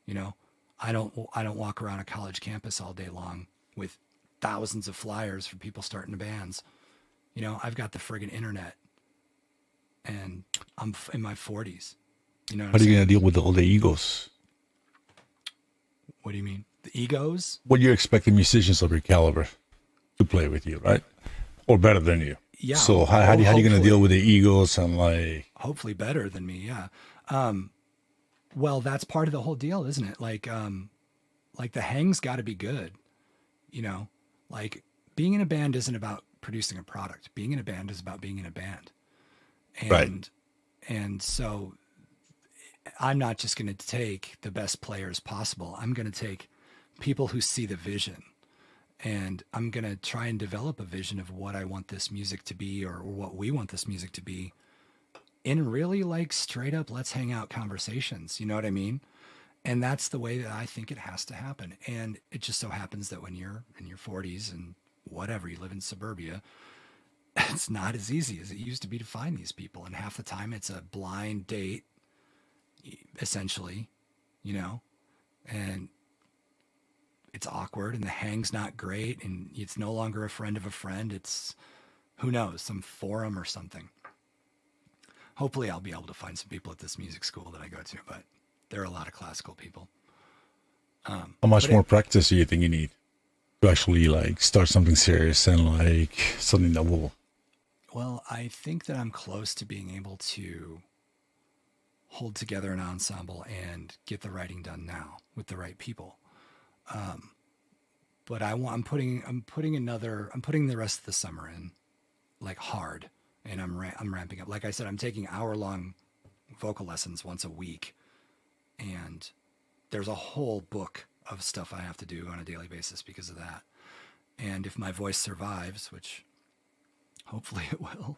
Speaker 2: I don't walk around a college campus all day long with thousands of flyers for people starting bands. I've got the friggin' internet, and I'm in my 40s.
Speaker 3: How are you going to deal with all the egos?
Speaker 2: What do you mean? The egos?
Speaker 3: What you're expecting musicians of your caliber to play with you, right? Or better than you.
Speaker 2: Yeah.
Speaker 3: So how are you going to deal with the egos and like...
Speaker 2: Hopefully better than me, yeah. Well, that's part of the whole deal, isn't it? Like the hang's got to be good, you know? Like being in a band isn't about producing a product. Being in a band is about being in a band. And,
Speaker 3: right.
Speaker 2: And so I'm not just going to take the best players possible. I'm going to take people who see the vision. And I'm going to try and develop a vision of what I want this music to be or what we want this music to be in really like straight up, let's hang out conversations. You know what I mean? And that's the way that I think it has to happen. And it just so happens that when you're in your 40s and whatever, you live in suburbia, it's not as easy as it used to be to find these people. And half the time it's a blind date, essentially, you know, and it's awkward and the hang's not great and it's no longer a friend of a friend. It's, who knows, some forum or something. Hopefully I'll be able to find some people at this music school that I go to, but there are a lot of classical people.
Speaker 3: How much more practice do you think you need to actually like start something serious and like something that will...
Speaker 2: Well, I think that I'm close to being able to hold together an ensemble and get the writing done now with the right people. But I'm putting the rest of the summer in like hard, and I'm ramping up. Like I said, I'm taking hour-long vocal lessons once a week, and there's a whole book of stuff I have to do on a daily basis because of that. And if my voice survives, which hopefully it will,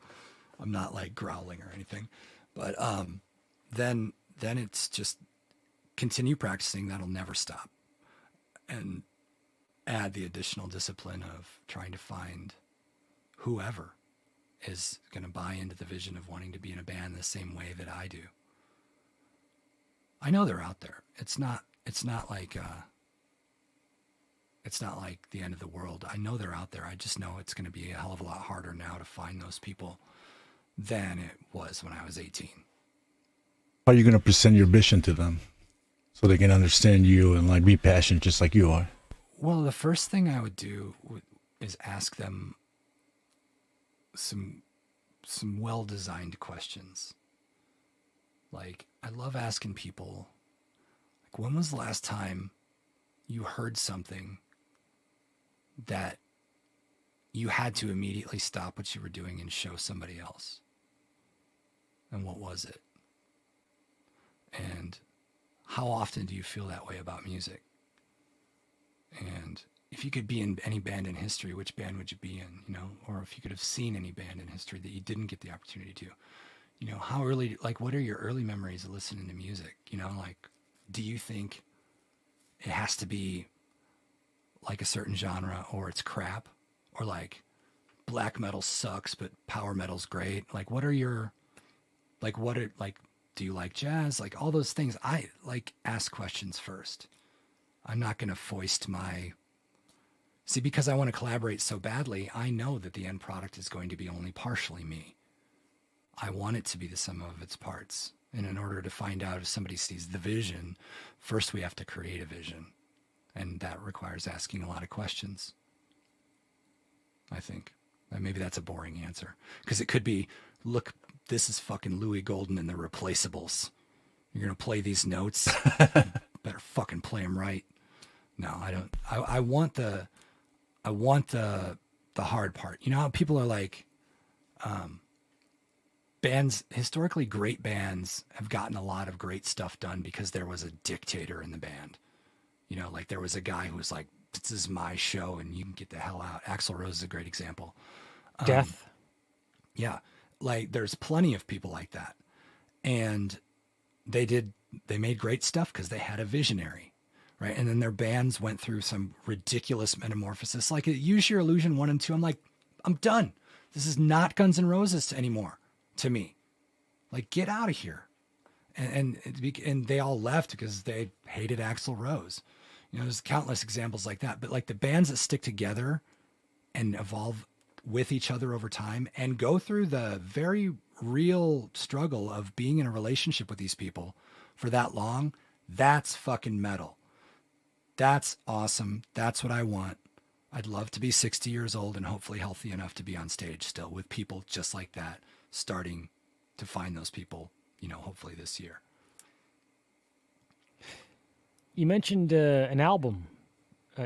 Speaker 2: I'm not like growling or anything, but then it's just continue practicing. That'll never stop. And add the additional discipline of trying to find whoever is going to buy into the vision of wanting to be in a band the same way that I do. I know they're out there. It's not like the end of the world. I know they're out there. I just know it's going to be a hell of a lot harder now to find those people than it was when I was 18.
Speaker 3: How are you going to present your vision to them so they can understand you and like be passionate just like you are?
Speaker 2: Well, the first thing I would do is ask them some well-designed questions. Like, I love asking people, like, when was the last time you heard something that you had to immediately stop what you were doing and show somebody else? And what was it? And how often do you feel that way about music? And if you could be in any band in history, which band would you be in, you know? Or if you could have seen any band in history that you didn't get the opportunity to, you know, how early, like, what are your early memories of listening to music? You know, like, do you think it has to be like a certain genre or it's crap? Or like black metal sucks, but power metal's great? Like, what are your, like, do you like jazz? Like all those things. I like ask questions first. I'm not going to foist because I want to collaborate so badly, I know that the end product is going to be only partially me. I want it to be the sum of its parts. And in order to find out if somebody sees the vision, first we have to create a vision. And that requires asking a lot of questions, I think. And maybe that's a boring answer. Because it could be, look, this is fucking Louie Golden and the Replaceables. You're going to play these notes? Better fucking play them right. No, I don't. I want the hard part. You know how people are like, bands, historically great bands have gotten a lot of great stuff done because there was a dictator in the band. You know, like there was a guy who was like, this is my show and you can get the hell out. Axl Rose is a great example.
Speaker 1: Death.
Speaker 2: Yeah. Like there's plenty of people like that. And they made great stuff because they had a visionary. Right. And then their bands went through some ridiculous metamorphosis. Like Use Your Illusion 1 and 2. I'm like, I'm done. This is not Guns N' Roses anymore to me. Like, get out of here. And they all left because they hated Axl Rose. You know, there's countless examples like that. But like the bands that stick together and evolve with each other over time and go through the very real struggle of being in a relationship with these people for that long, that's fucking metal. That's awesome. That's what I want. I'd love to be 60 years old and hopefully healthy enough to be on stage still with people just like that, starting to find those people, hopefully this year.
Speaker 1: You mentioned an album.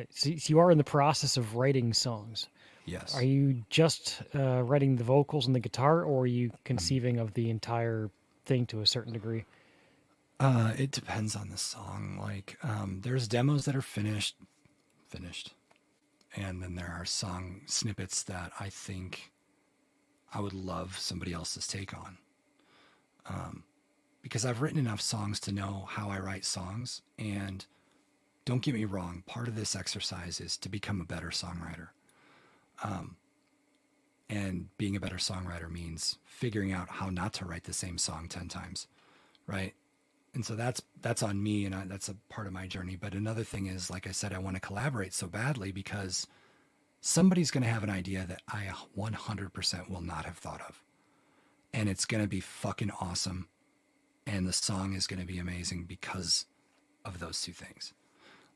Speaker 1: So you are in the process of writing songs.
Speaker 2: Yes.
Speaker 1: Are you just writing the vocals and the guitar, or are you conceiving of the entire thing to a certain degree?
Speaker 2: It depends on the song. Like, there's demos that are finished, and then there are song snippets that I think I would love somebody else's take on. Because I've written enough songs to know how I write songs, and don't get me wrong, part of this exercise is to become a better songwriter. And being a better songwriter means figuring out how not to write the same song 10 times, right? And so that's on me, and that's a part of my journey. But another thing is, like I said, I want to collaborate so badly because somebody's going to have an idea that I 100% will not have thought of. And it's going to be fucking awesome. And the song is going to be amazing because of those two things.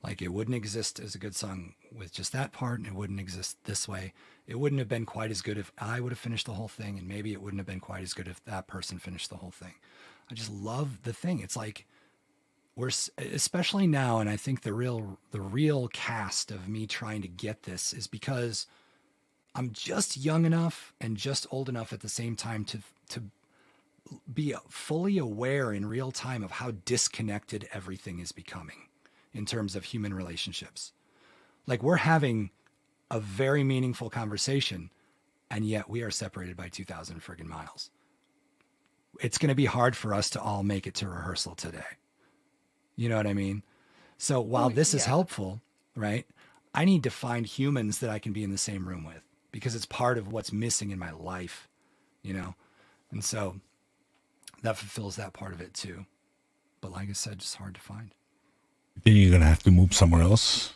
Speaker 2: Like, it wouldn't exist as a good song with just that part, and it wouldn't exist this way. It wouldn't have been quite as good if I would have finished the whole thing, and maybe it wouldn't have been quite as good if that person finished the whole thing. I just love the thing. It's like, we're, especially now, and I think the real cast of me trying to get this is because I'm just young enough and just old enough at the same time to be fully aware in real time of how disconnected everything is becoming in terms of human relationships. Like, we're having a very meaningful conversation, and yet we are separated by 2,000 friggin' miles. It's going to be hard for us to all make it to rehearsal today. You know what I mean? So while this is helpful, right, I need to find humans that I can be in the same room with, because it's part of what's missing in my life, And so that fulfills that part of it too. But like I said, just hard to find.
Speaker 3: Then you're going to have to move somewhere else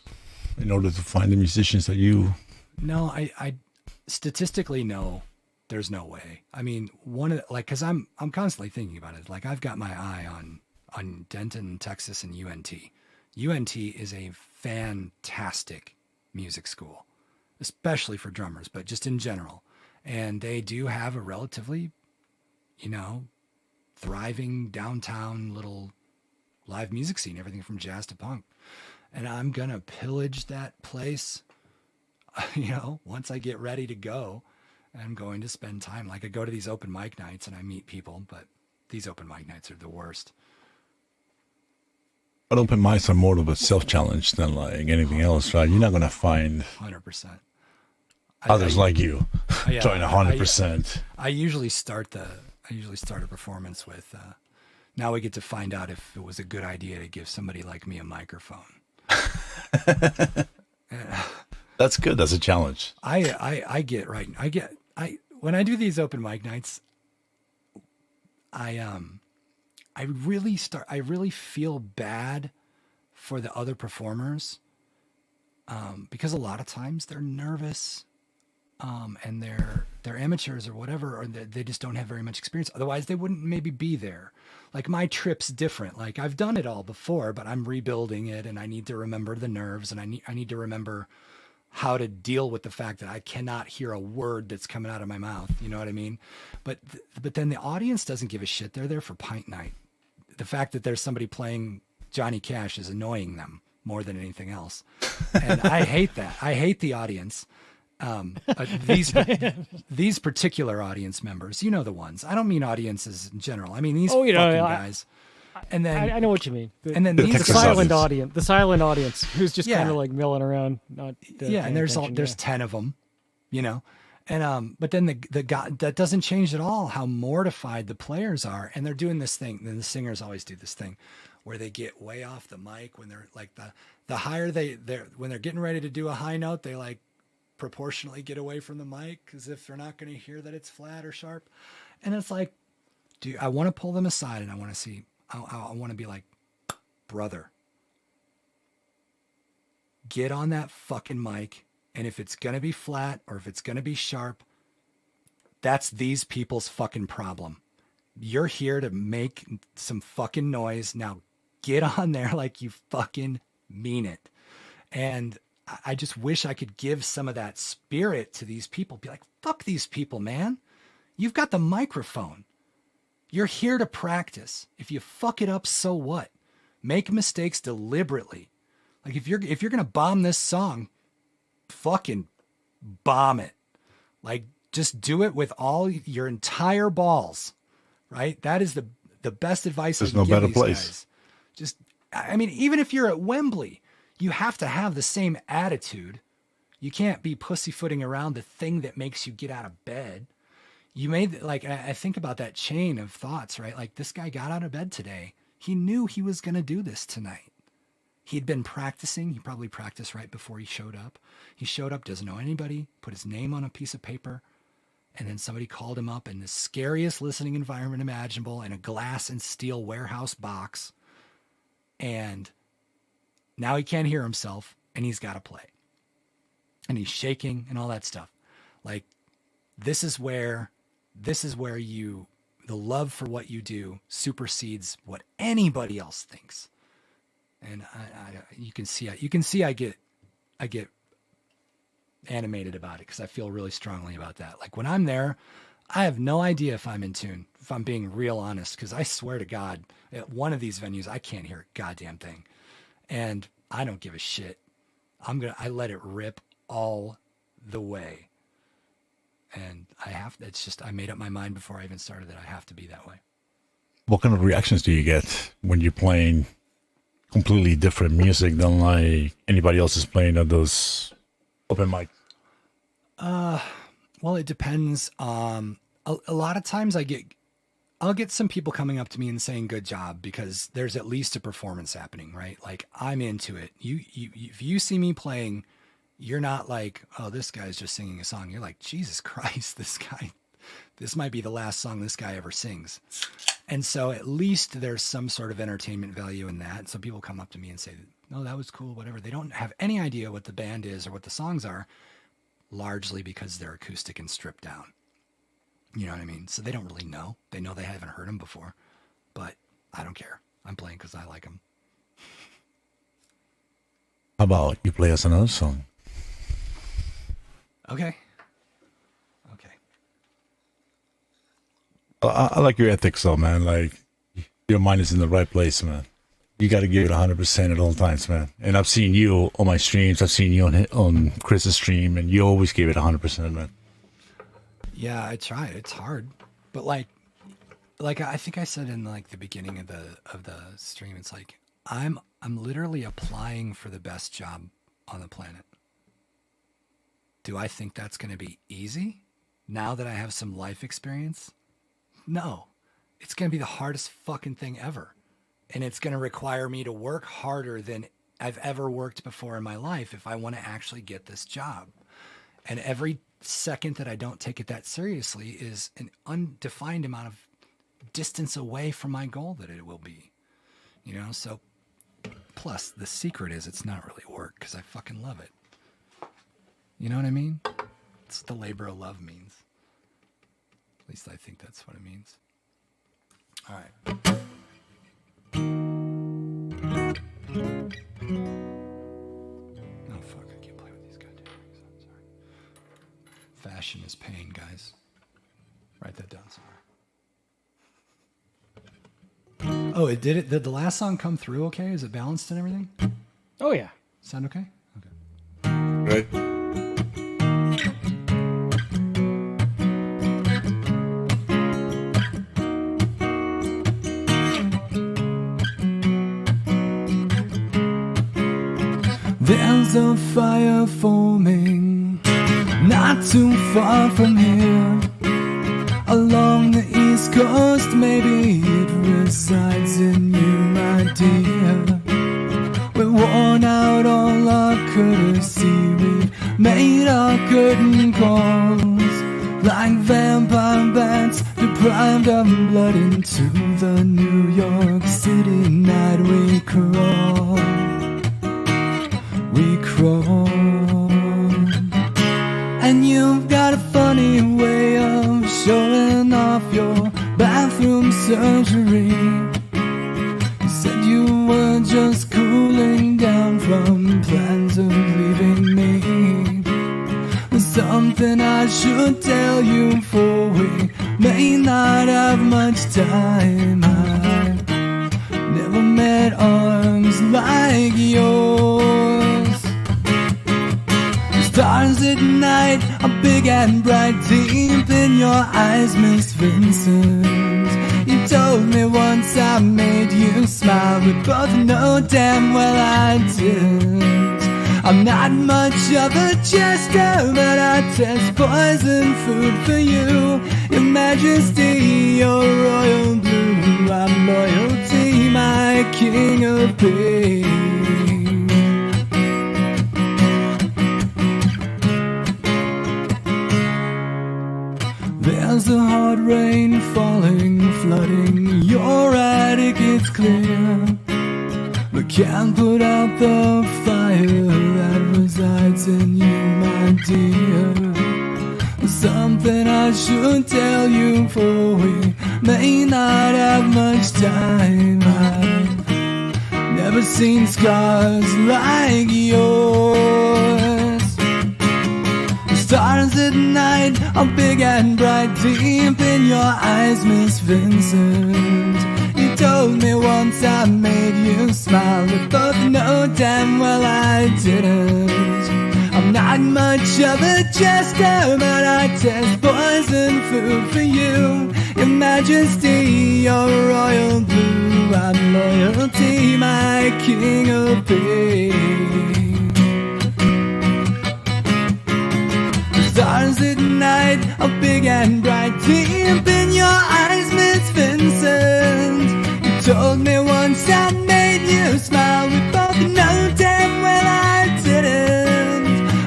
Speaker 3: in order to find the musicians that you...
Speaker 2: No, I statistically, no, there's no way. I mean, cause I'm constantly thinking about it. Like, I've got my eye on Denton, Texas, and UNT. UNT is a fantastic music school, especially for drummers, but just in general. And they do have a relatively, thriving downtown little live music scene, everything from jazz to punk. And I'm going to pillage that place, once I get ready to go. I'm going to spend time. Like, I go to these open mic nights and I meet people, but these open mic nights are the worst.
Speaker 3: But open mics are more of a self-challenge than like anything else, right? You're not going to find
Speaker 2: 100%.
Speaker 3: others like you trying 100%.
Speaker 2: I usually start a performance with, now we get to find out if it was a good idea to give somebody like me a microphone.
Speaker 3: That's good. That's a challenge.
Speaker 2: When I do these open mic nights, I really feel bad for the other performers, because a lot of times they're nervous, and they're amateurs or whatever, or they just don't have very much experience. Otherwise, they wouldn't maybe be there. Like, my trip's different. Like, I've done it all before, but I'm rebuilding it, and I need to remember the nerves, and I need to remember how to deal with the fact that I cannot hear a word that's coming out of my mouth. You know what I mean? But then the audience doesn't give a shit. They're there for pint night. The fact that there's somebody playing Johnny Cash is annoying them more than anything else. And I hate that. I hate the audience. These particular audience members, the ones. I don't mean audiences in general. I mean these fucking guys. And then
Speaker 1: I know what you mean.
Speaker 2: And then
Speaker 1: the silent audience who's just kind of like milling around, not
Speaker 2: and there's 10 of them, and but then the guy, that doesn't change at all how mortified the players are, and they're doing this thing. Then the singers always do this thing where they get way off the mic when they're like the higher when they're getting ready to do a high note, they like proportionally get away from the mic as if they're not going to hear that it's flat or sharp. And it's like, I want to pull them aside and I want to see. I want to be like, brother, get on that fucking mic. And if it's going to be flat or if it's going to be sharp, that's these people's fucking problem. You're here to make some fucking noise. Now get on there like you fucking mean it. And I just wish I could give some of that spirit to these people. Be like, fuck these people, man. You've got the microphone. You're here to practice. If you fuck it up, so what? Make mistakes deliberately. Like if you're going to bomb this song, fucking bomb it. Like just do it with all your entire balls, right? That is the best advice.
Speaker 3: There's no better place.
Speaker 2: Guys. Just, I mean, even if you're at Wembley, you have to have the same attitude. You can't be pussyfooting around the thing that makes you get out of bed. You made, like, I think about that chain of thoughts, right? Like this guy got out of bed today. He knew he was going to do this tonight. He'd been practicing. He probably practiced right before he showed up. He showed up, doesn't know anybody, put his name on a piece of paper, and then somebody called him up in the scariest listening environment imaginable in a glass and steel warehouse box. And now he can't hear himself, and he's got to play. And he's shaking and all that stuff. Like, this is where the love for what you do supersedes what anybody else thinks. And you can see I get animated about it because I feel really strongly about that. Like when I'm there, I have no idea if I'm in tune, if I'm being real honest, because I swear to God, at one of these venues, I can't hear a goddamn thing. And I don't give a shit. I let it rip all the way. And I made up my mind before I even started that I have to be that way.
Speaker 3: What kind of reactions do you get when you're playing completely different music than like anybody else is playing at those open mics?
Speaker 2: Well, it depends. A lot of times I'll get some people coming up to me and saying good job because there's at least a performance happening, right? Like I'm into it. If you see me playing, you're not like, oh, this guy's just singing a song. You're like, Jesus Christ, this might be the last song this guy ever sings. And so at least there's some sort of entertainment value in that. So people come up to me and say, no, that was cool, whatever. They don't have any idea what the band is or what the songs are, largely because they're acoustic and stripped down. You know what I mean? So they don't really know. They know they haven't heard them before, but I don't care. I'm playing because I like them.
Speaker 3: How about you play us another song?
Speaker 2: Okay.
Speaker 3: I like your ethics though, man. Like your mind is in the right place, man. You got to give it 100% at all times, man. And I've seen you on my streams. I've seen you on Chris's stream, and you always give it 100%, man.
Speaker 2: Yeah, I try. It's hard, but like I think I said in like the beginning of the stream, it's like I'm literally applying for the best job on the planet. Do I think that's going to be easy now that I have some life experience? No, it's going to be the hardest fucking thing ever. And it's going to require me to work harder than I've ever worked before in my life if I want to actually get this job. And every second that I don't take it that seriously is an undefined amount of distance away from my goal that it will be. You know, so plus the secret is it's not really work because I fucking love it. You know what I mean? It's what the labor of love means. At least I think that's what it means. All right. Oh, fuck. I can't play with these goddamn things. I'm sorry. Fashion is pain, guys. Write that down somewhere. Oh, it did it. Did the last song come through okay? Is it balanced and everything?
Speaker 1: Oh, yeah.
Speaker 2: Sound okay?
Speaker 3: Right.
Speaker 2: There's a fire forming not too far from here. Along the east coast, maybe it resides in you, my dear. We've worn out all our courtesy, we've made our curtain calls. Like vampire bats deprived of blood into the New York City night we crawl. We crawl. And you've got a funny way of showing off your bathroom surgery. You said you were just cooling down from plans of something I should tell you, for we may not have much time. I've never met arms like yours. The stars at night are big and bright, deep in your eyes, Miss Vincent. You told me once I made you smile, we both know damn well I didn't. I'm not much of a jester, but I test poison food for you. Your Majesty, your royal blue, I'm loyalty, my king of pain. There's a hard rain falling, flooding your attic, it's clear. But can't put out the fire that resides in you, my dear. Something I should tell you, for we may not have much time. I've never seen scars like yours. The stars at night are big and bright, deep in your eyes, Miss Vincent. You told me once I made you smile, we both know damn well I didn't. I'm not much of a jester, but I test poison food for you. Your Majesty, your royal blue, I'm loyalty, my king of pain. The stars at night are big and bright, deep in your eyes, Miss Vincent. You told me once I made you smile, we both know damn well I didn't.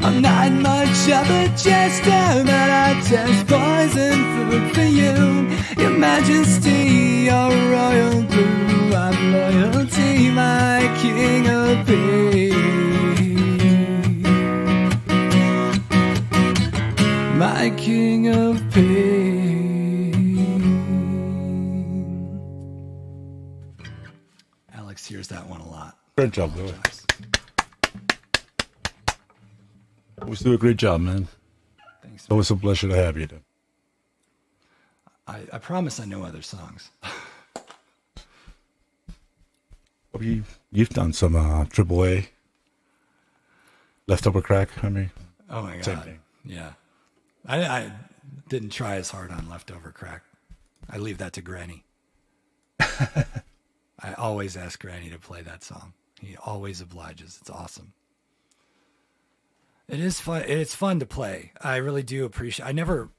Speaker 2: I'm not much of a jester, but I test poison food for you. Your Majesty, your royal blue, I'm loyalty, my king of pain. My king of pain. Alex hears that one a lot.
Speaker 3: Great job, Louie. Always do a great job, man.
Speaker 2: Thanks.
Speaker 3: It's always a pleasure to have you.
Speaker 2: I promise I know other songs.
Speaker 3: Well, you've done some AAA, Leftover Crack. I mean,
Speaker 2: Oh my
Speaker 3: same
Speaker 2: god.
Speaker 3: thing.
Speaker 2: Yeah. I didn't try as hard on Leftover Crack. I leave that to Granny. I always ask Granny to play that song. He always obliges. It's awesome. It is fun. It's fun to play. I really do appreciate. I never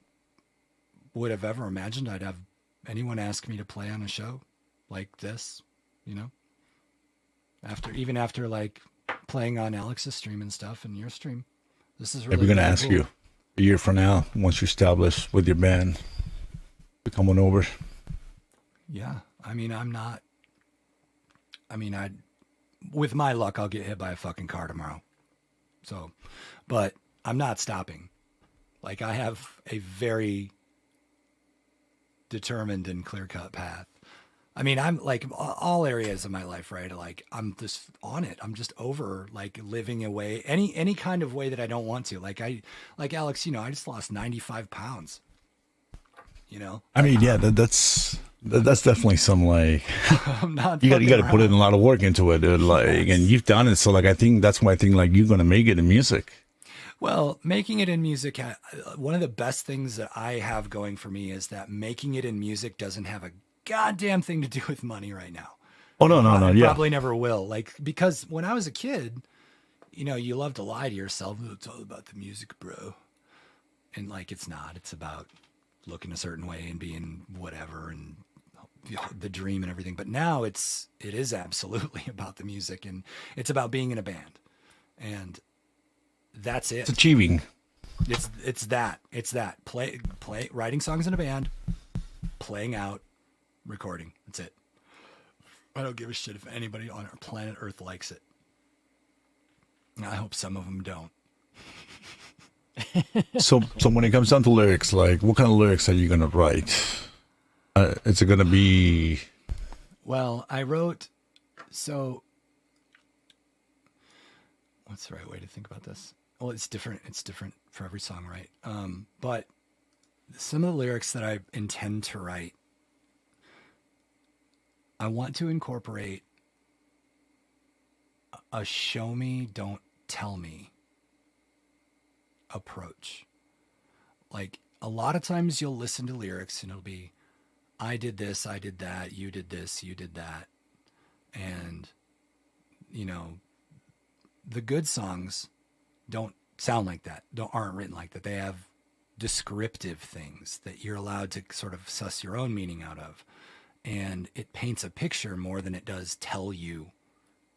Speaker 2: would have ever imagined I'd have anyone ask me to play on a show like this, you know? After like playing on Alex's stream and stuff and your stream. This is really
Speaker 3: we're gonna
Speaker 2: really
Speaker 3: ask
Speaker 2: cool.
Speaker 3: you a year from now, once you're established with your band, to come on over.
Speaker 2: Yeah. I mean, with my luck, I'll get hit by a fucking car tomorrow. So, but I'm not stopping. Like, I have a very determined and clear-cut path. I mean, I'm like all areas of my life, right? Like, I'm just on it. I'm just over like living away any kind of way that I don't want to. Like Alex, you know, I just lost 95 pounds. You know,
Speaker 3: I mean, yeah, that's definitely some like
Speaker 2: I'm not.
Speaker 3: you got to put in a lot of work into it, dude. Like, and you've done it, so like I think that's why I think like you're gonna make it in music.
Speaker 2: Well, making it in music, one of the best things that I have going for me is that making it in music doesn't have a goddamn thing to do with money right now.
Speaker 3: Oh no, yeah.
Speaker 2: Probably never will. Like, because when I was a kid, you know, you love to lie to yourself. "Oh, it's all about the music, bro." And like, it's not. It's about looking a certain way and being whatever and the dream and everything. But now it is absolutely about the music, and it's about being in a band, and that's it.
Speaker 3: It's achieving.
Speaker 2: It's that play writing songs in a band, playing out, recording. That's it. I don't give a shit if anybody on our planet Earth likes it. I hope some of them don't.
Speaker 3: So when it comes down to lyrics, like what kind of lyrics are you gonna write? Is it gonna be?
Speaker 2: Well, I wrote. So, what's the right way to think about this? well, it's different. It's different for every song, right? But some of the lyrics that I intend to write, I want to incorporate a show me, don't tell me approach. Like a lot of times you'll listen to lyrics and it'll be, I did this, I did that, you did this, you did that. And, you know, the good songs don't sound like that, aren't written like that. They have descriptive things that you're allowed to sort of suss your own meaning out of. And it paints a picture more than it does tell you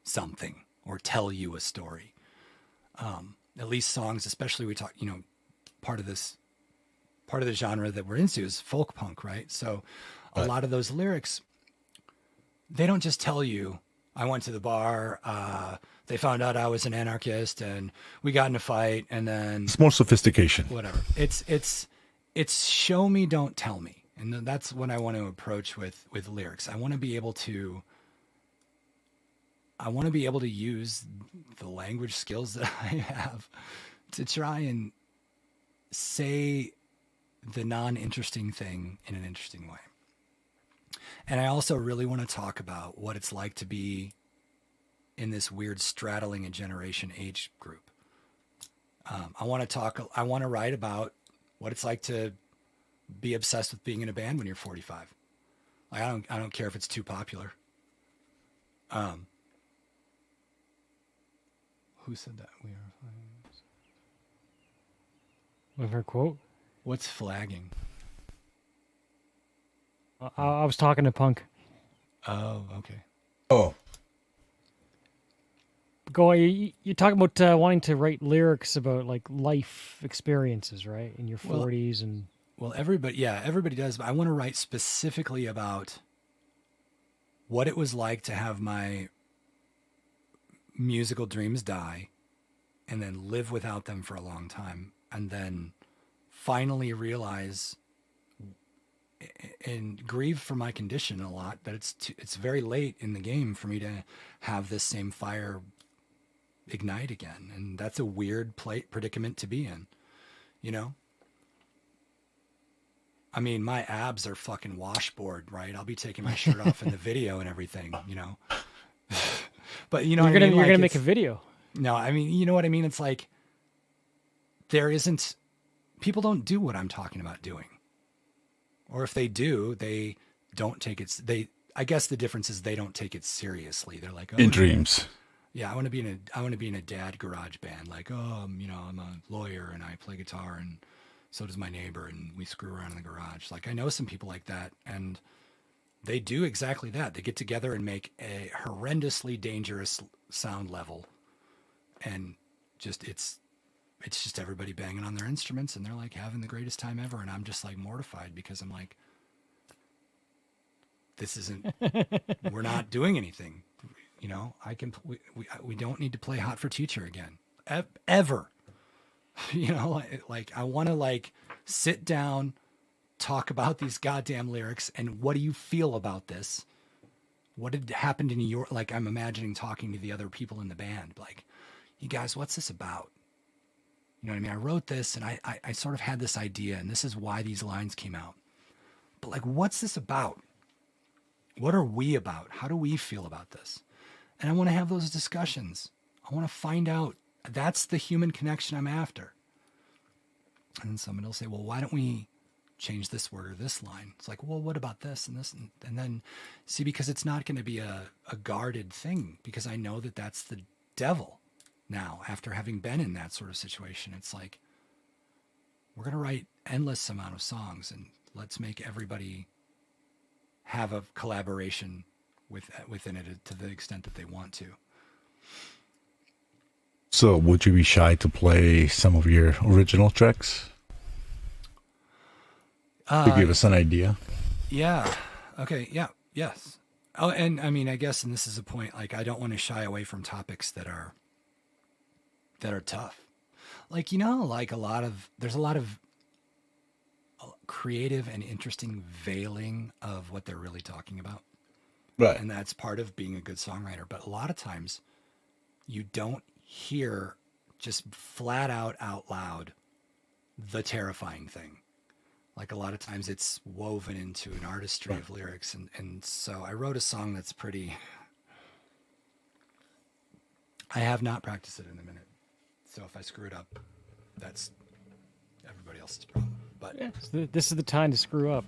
Speaker 2: something or tell you a story. At least songs, especially we talk, you know, part of the genre that we're into is folk punk, right? So a lot of those lyrics, they don't just tell you, I went to the bar, they found out I was an anarchist and we got in a fight and then...
Speaker 3: It's more sophistication.
Speaker 2: Whatever. It's show me, don't tell me. And that's what I want to approach with lyrics. I want to be able to use the language skills that I have to try and say the non-interesting thing in an interesting way. And I also really want to talk about what it's like to be in this weird straddling a generation age group. I want to write about what it's like to be obsessed with being in a band when you're 45. Like, I don't care if it's too popular. Who said that? We are flagging.
Speaker 1: With her quote?
Speaker 2: What's flagging?
Speaker 1: I was talking to Punk.
Speaker 2: Oh, okay.
Speaker 3: Oh.
Speaker 1: You're talking about wanting to write lyrics about like life experiences, right? In your 40s and...
Speaker 2: Well, everybody does. But I want to write specifically about what it was like to have my musical dreams die and then live without them for a long time and then finally realize and grieve for my condition a lot, but it's very late in the game for me to have this same fire ignite again. And that's a weird predicament to be in, you know? I mean, my abs are fucking washboard, right? I'll be taking my shirt off in the video and everything, you know? But you know,
Speaker 1: you're gonna make a video.
Speaker 2: No, I mean, you know what I mean? It's like, people don't do what I'm talking about doing. Or if they do, they don't take it. I guess the difference is they don't take it seriously. They're like, oh,
Speaker 3: in dreams.
Speaker 2: Yeah, I want to be in a dad garage band. Like, oh, you know, I'm a lawyer and I play guitar and so does my neighbor and we screw around in the garage. Like, I know some people like that and they do exactly that. They get together and make a horrendously dangerous sound level. And it's just everybody banging on their instruments and they're like having the greatest time ever. And I'm just like mortified because I'm like, we're not doing anything. You know, we don't need to play Hot for Teacher again, ever. You know, like I want to like sit down, talk about these goddamn lyrics and what do you feel about this? What had happened in New York? Like I'm imagining talking to the other people in the band, like, you guys, what's this about? You know what I mean? I wrote this and I sort of had this idea and this is why these lines came out. But like, what's this about? What are we about? How do we feel about this? And I want to have those discussions. I want to find out. That's the human connection I'm after. And then somebody will say, well, why don't we change this word or this line? It's like, well, what about this and this? And then see, because it's not going to be a guarded thing because I know that that's the devil now after having been in that sort of situation. It's like, we're going to write endless amount of songs and let's make everybody have a collaboration within it to the extent that they want to.
Speaker 3: So would you be shy to play some of your original tracks? To give us an idea.
Speaker 2: Yeah. Okay. Yeah. Yes. Oh, and I mean, I guess, and this is a point, like, I don't want to shy away from topics that are tough. Like, you know, like there's a lot of creative and interesting veiling of what they're really talking about.
Speaker 3: Right.
Speaker 2: And that's part of being a good songwriter. But a lot of times you don't hear just flat out loud, the terrifying thing. Like a lot of times it's woven into an artistry of lyrics. And so I wrote a song that's pretty, I have not practiced it in a minute. So if I screw it up, that's everybody else's problem. But
Speaker 1: yeah, so this is the time to screw up.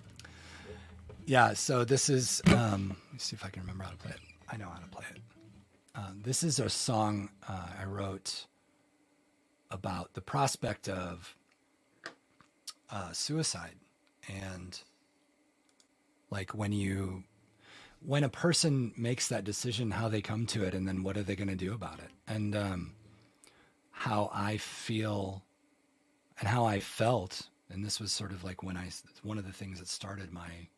Speaker 2: Yeah, so this is, let me see if I can remember how to play it. I know how to play it. This is a song I wrote about the prospect of suicide, and like when a person makes that decision, how they come to it, and then what are they going to do about it, and how I feel and how I felt. And this was sort of like one of the things that started my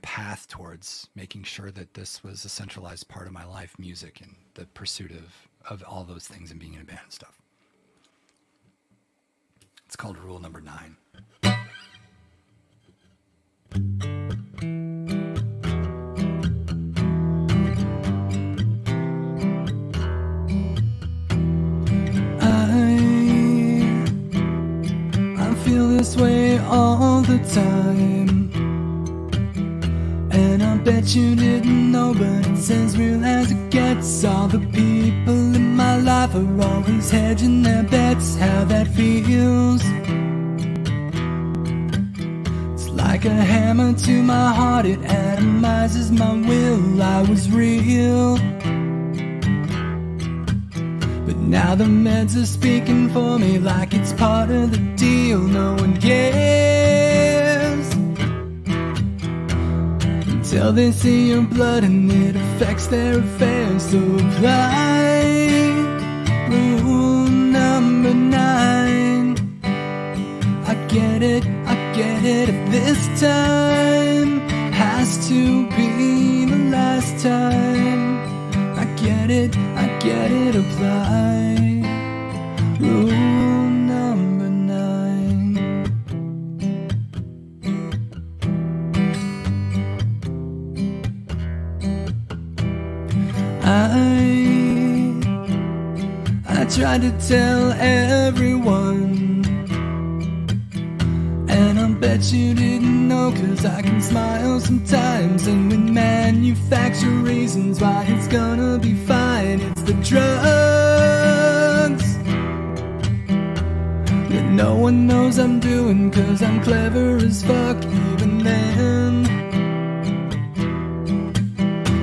Speaker 2: path towards making sure that this was a centralized part of my life, music and the pursuit of all those things and being in a band and stuff. It's called Rule Number 9. I feel this way all the time, and I bet you didn't know, but it's as real as it gets. All the people in my life are always hedging their bets. How that feels, it's like a hammer to my heart. It atomizes my will. I was real, but now the meds are speaking for me like it's part of the deal. No one cares until they see your blood and it affects their affairs. So apply Rule Number 9. I get it, if this time has to be the last time. I get it, apply Rule Number 9. I tried to tell everyone, and I bet you didn't know, 'cause I can smile sometimes, and we manufacture reasons why it's gonna be fine. It's the drugs that no one knows I'm doing, 'cause I'm clever as fuck even then.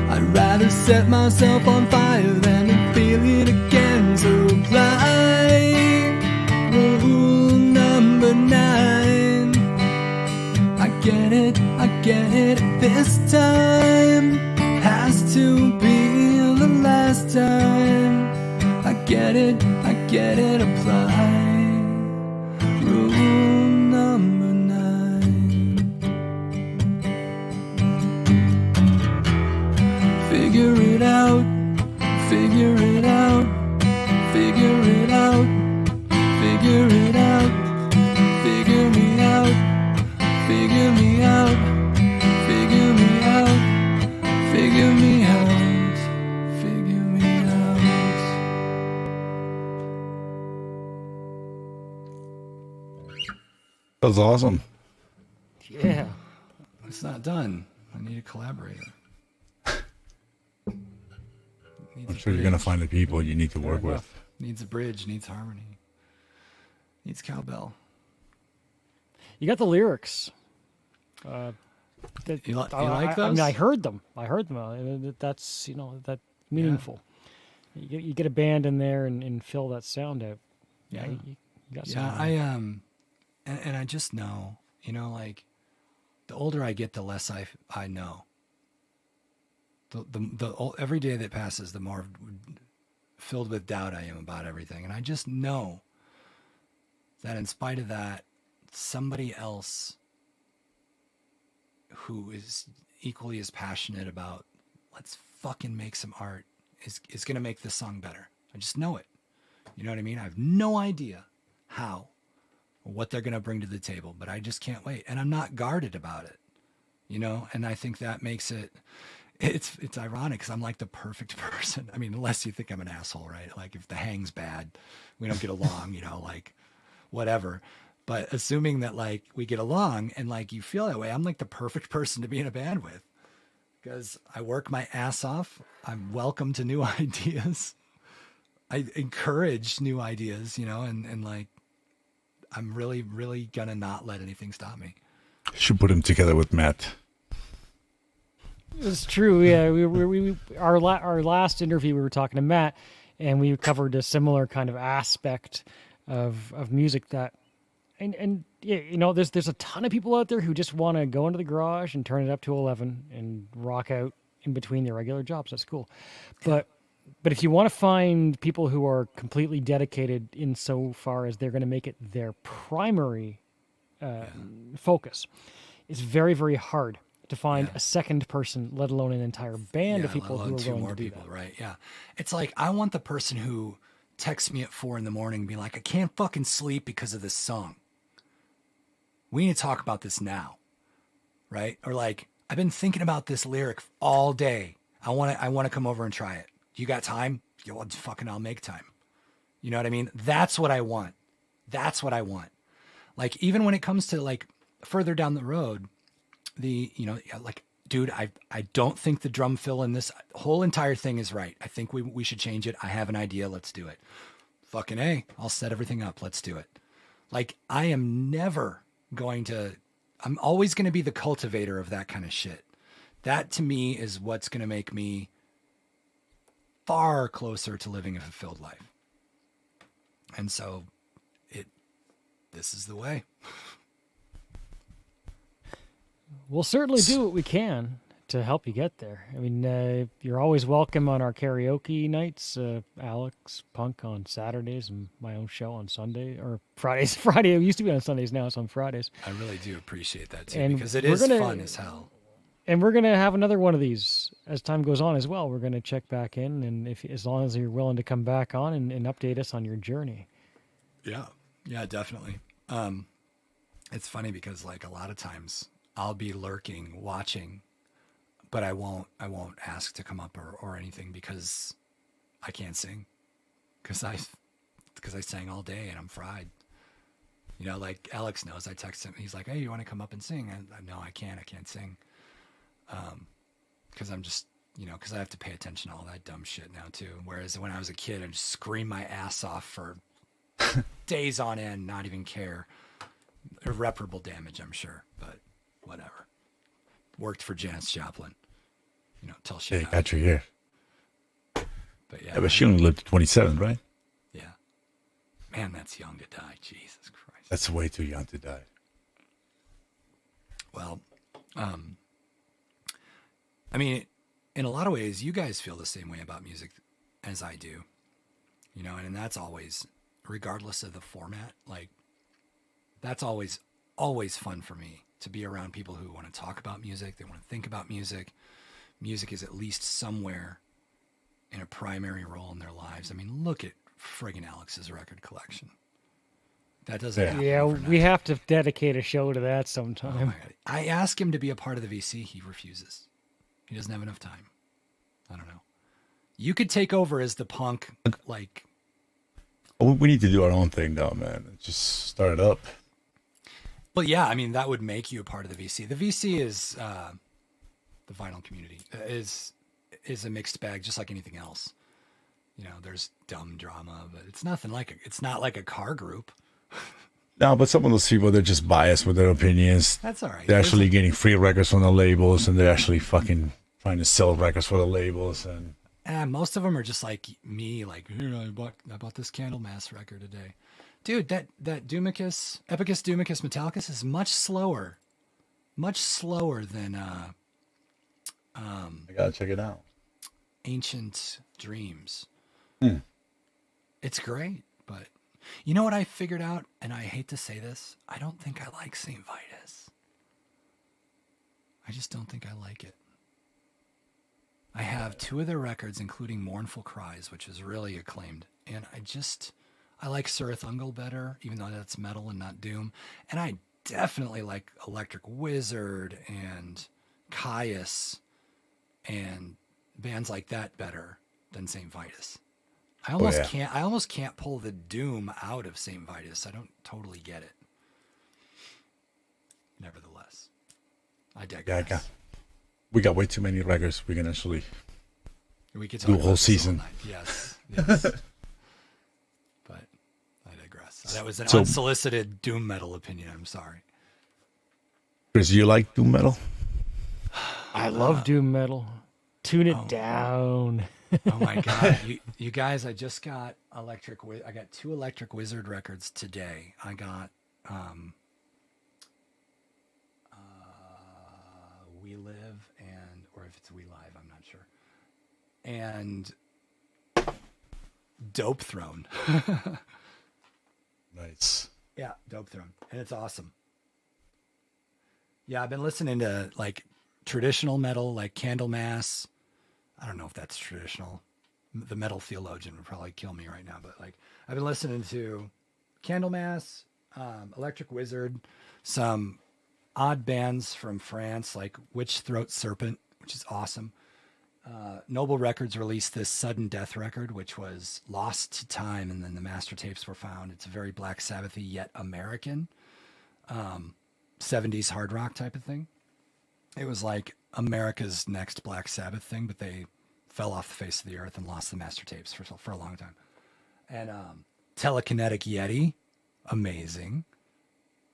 Speaker 2: I'd rather set myself on fire than to feel it again. So apply Rule Number 9. I get it, this time has to be the last time. I get it, apply Rule Number 9. Figure it out, figure it out, figure it out, figure it out, figure me out, figure me out, figure me out, figure me out, figure me out.
Speaker 3: That was awesome.
Speaker 1: Yeah.
Speaker 2: It's not done. I need a collaborator.
Speaker 3: I'm sure you're going to find the people you need to work with.
Speaker 2: Needs a bridge, needs harmony, needs cowbell.
Speaker 1: You got the lyrics.
Speaker 2: You like those?
Speaker 1: I mean, I heard them. That's, that meaningful. Yeah. You get a band in there and fill that sound out.
Speaker 2: Yeah.
Speaker 1: You got
Speaker 2: something. And I just know, like the older I get, the less I know. The every day that passes, the more filled with doubt I am about everything. And I just know that in spite of that, somebody else who is equally as passionate about let's fucking make some art is going to make this song better. I just know it. You know what I mean? I have no idea how or what they're going to bring to the table, but I just can't wait. And I'm not guarded about it, and I think that makes it, it's ironic because I'm like the perfect person. I mean, unless you think I'm an asshole, right? Like if the hang's bad, we don't get along, like whatever. But assuming that like we get along and like you feel that way, I'm like the perfect person to be in a band with because I work my ass off. I'm welcome to new ideas. I encourage new ideas, and like I'm really, really gonna not let anything stop me.
Speaker 3: Should put him together with Matt.
Speaker 1: It's true. Yeah, our last interview we were talking to Matt, and we covered a similar kind of aspect of music that, and there's a ton of people out there who just want to go into the garage and turn it up to 11 and rock out in between their regular jobs. That's cool, but if you want to find people who are completely dedicated insofar as they're going to make it their primary focus, it's very, very hard to find a second person, let alone an entire band of people who are willing to do that.
Speaker 2: Right? Yeah, it's like I want the person who texts me at 4 a.m. and be like, "I can't fucking sleep because of this song. We need to talk about this now," right? Or like, "I've been thinking about this lyric all day. I want to come over and try it. You got time? Yeah, well, I'll make time." You know what I mean? That's what I want. Like even when it comes to like further down the road. Dude, I don't think the drum fill in this whole entire thing is right. I think we should change it. I have an idea. Let's do it. Fucking A, I'll set everything up. Let's do it. Like I'm always going to be the cultivator of that kind of shit. That to me is what's going to make me far closer to living a fulfilled life. And so this is the way.
Speaker 1: We'll certainly do what we can to help you get there. I mean, you're always welcome on our karaoke nights. Alex Punk on Saturdays and my own show on Sunday or Fridays. Friday, it used to be on Sundays. Now it's on Fridays.
Speaker 2: I really do appreciate that too, because it is fun as hell.
Speaker 1: And we're going to have another one of these as time goes on as well. We're going to check back in, and as long as you're willing to come back on and update us on your journey.
Speaker 2: Yeah, definitely. It's funny because like a lot of times I'll be lurking, watching, but I won't ask to come up or anything because I can't sing. Because I sang all day and I'm fried. Like Alex knows. I text him. He's like, "Hey, you want to come up and sing?" And no, I can't sing. Because I'm just, because I have to pay attention to all that dumb shit now too. Whereas when I was a kid, I'd just scream my ass off for days on end, not even care. Irreparable damage, I'm sure, but whatever. Worked for Janis Joplin, till she
Speaker 3: got your ear.
Speaker 2: But yeah,
Speaker 3: but she only lived to 27, right?
Speaker 2: Yeah. Man, that's young to die. Jesus Christ.
Speaker 3: That's way too young to die.
Speaker 2: Well, I mean, in a lot of ways, you guys feel the same way about music as I do, and that's always, regardless of the format, like that's always fun for me to be around people who want to talk about music. They want to think about music. Music is at least somewhere in a primary role in their lives. I mean, look at friggin' Alex's record collection. That doesn't happen overnight.
Speaker 1: We have to dedicate a show to that sometime.
Speaker 2: Oh my God. I ask him to be a part of the VC. He refuses. He doesn't have enough time. I don't know. You could take over as the punk, like...
Speaker 3: We need to do our own thing now, man. Just start it up.
Speaker 2: Well, yeah, I mean, that would make you a part of the VC. The VC is the vinyl community. Is a mixed bag, just like anything else. There's dumb drama, but it's not like a car group.
Speaker 3: No, but some of those people, they're just biased with their opinions.
Speaker 2: That's all right.
Speaker 3: They're actually getting free records from the labels, and they're actually fucking trying to sell records for the labels. And
Speaker 2: most of them are just like me, like, "Here, I bought this Candlemass record today." Dude, that Epicus Doomicus Metallicus is much slower than
Speaker 3: I gotta check it out.
Speaker 2: Ancient Dreams. It's great, but you know what I figured out, and I hate to say this, I don't think I like St. Vitus. I just don't think I like it. I have 2 of their records, including Mournful Cries, which is really acclaimed, and I like Cirith Ungol better, even though that's metal and not doom. And I definitely like Electric Wizard and Caius and bands like that better than St. Vitus. I almost can't pull the doom out of St. Vitus. I don't totally get it. Nevertheless, I digress.
Speaker 3: Yeah, we got way too many records. We can actually
Speaker 2: could
Speaker 3: do a whole season.
Speaker 2: Yes. But I digress. That was an unsolicited doom metal opinion. I'm sorry.
Speaker 3: Chris, you like doom metal?
Speaker 1: I love doom metal. Tune it down.
Speaker 2: Oh my God. You guys, I just got I got 2 Electric Wizard records today. I got We Live or if it's We Live, I'm not sure. And Dope Throne.
Speaker 3: Nice.
Speaker 2: Yeah, Dope Throne. And it's awesome. Yeah, I've been listening to like traditional metal, like Candlemass. I don't know if that's traditional. The metal theologian would probably kill me right now, but like I've been listening to Candlemass, Electric Wizard, some odd bands from France like Witch Throat Serpent, which is awesome. Noble Records released this Sudden Death record, which was lost to time, and then the master tapes were found. It's a very Black Sabbathy yet American 70s hard rock type of thing. It was like America's next Black Sabbath thing, but they fell off the face of the earth and lost the master tapes for a long time. And Telekinetic Yeti, amazing.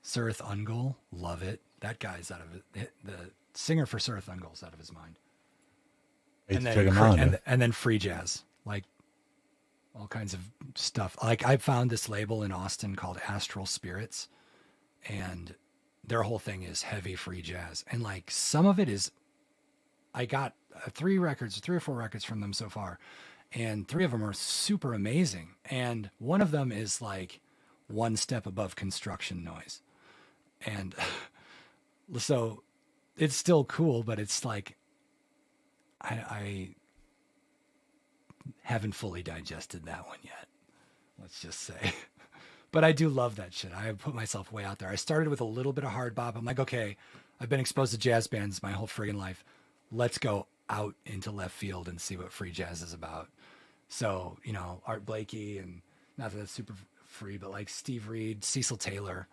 Speaker 2: Surth Ungol, love it. That guy's out of it. The singer for Surth Ungol's out of his mind. And then free jazz, like all kinds of stuff. Like I found this label in Austin called Astral Spirits, and their whole thing is heavy free jazz. And like some of it is, I got 3 or 4 records from them so far, and 3 of them are super amazing. And one of them is like one step above construction noise. And so it's still cool, but it's like, I haven't fully digested that one yet, let's just say. But I do love that shit. I put myself way out there. I started with a little bit of hard bop. I'm like, okay, I've been exposed to jazz bands my whole friggin' life. Let's go out into left field and see what free jazz is about. So, Art Blakey, and not that that's super free, but like Steve Reed, Cecil Taylor,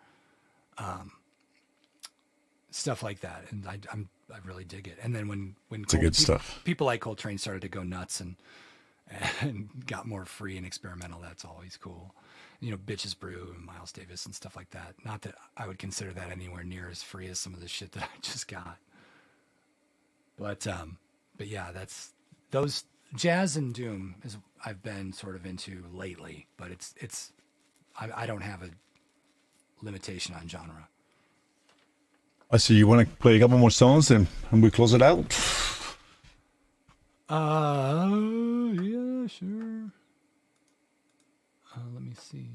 Speaker 2: stuff like that. And I really dig it. And then when
Speaker 3: stuff.
Speaker 2: People like Coltrane started to go nuts and got more free and experimental, that's always cool. Bitches Brew and Miles Davis and stuff like that. Not that I would consider that anywhere near as free as some of the shit that I just got. But yeah, that's those jazz and doom is I've been sort of into lately, but I don't have a limitation on genre.
Speaker 3: I see you want to play a couple more songs and we close it out.
Speaker 2: Yeah, sure. Let me see.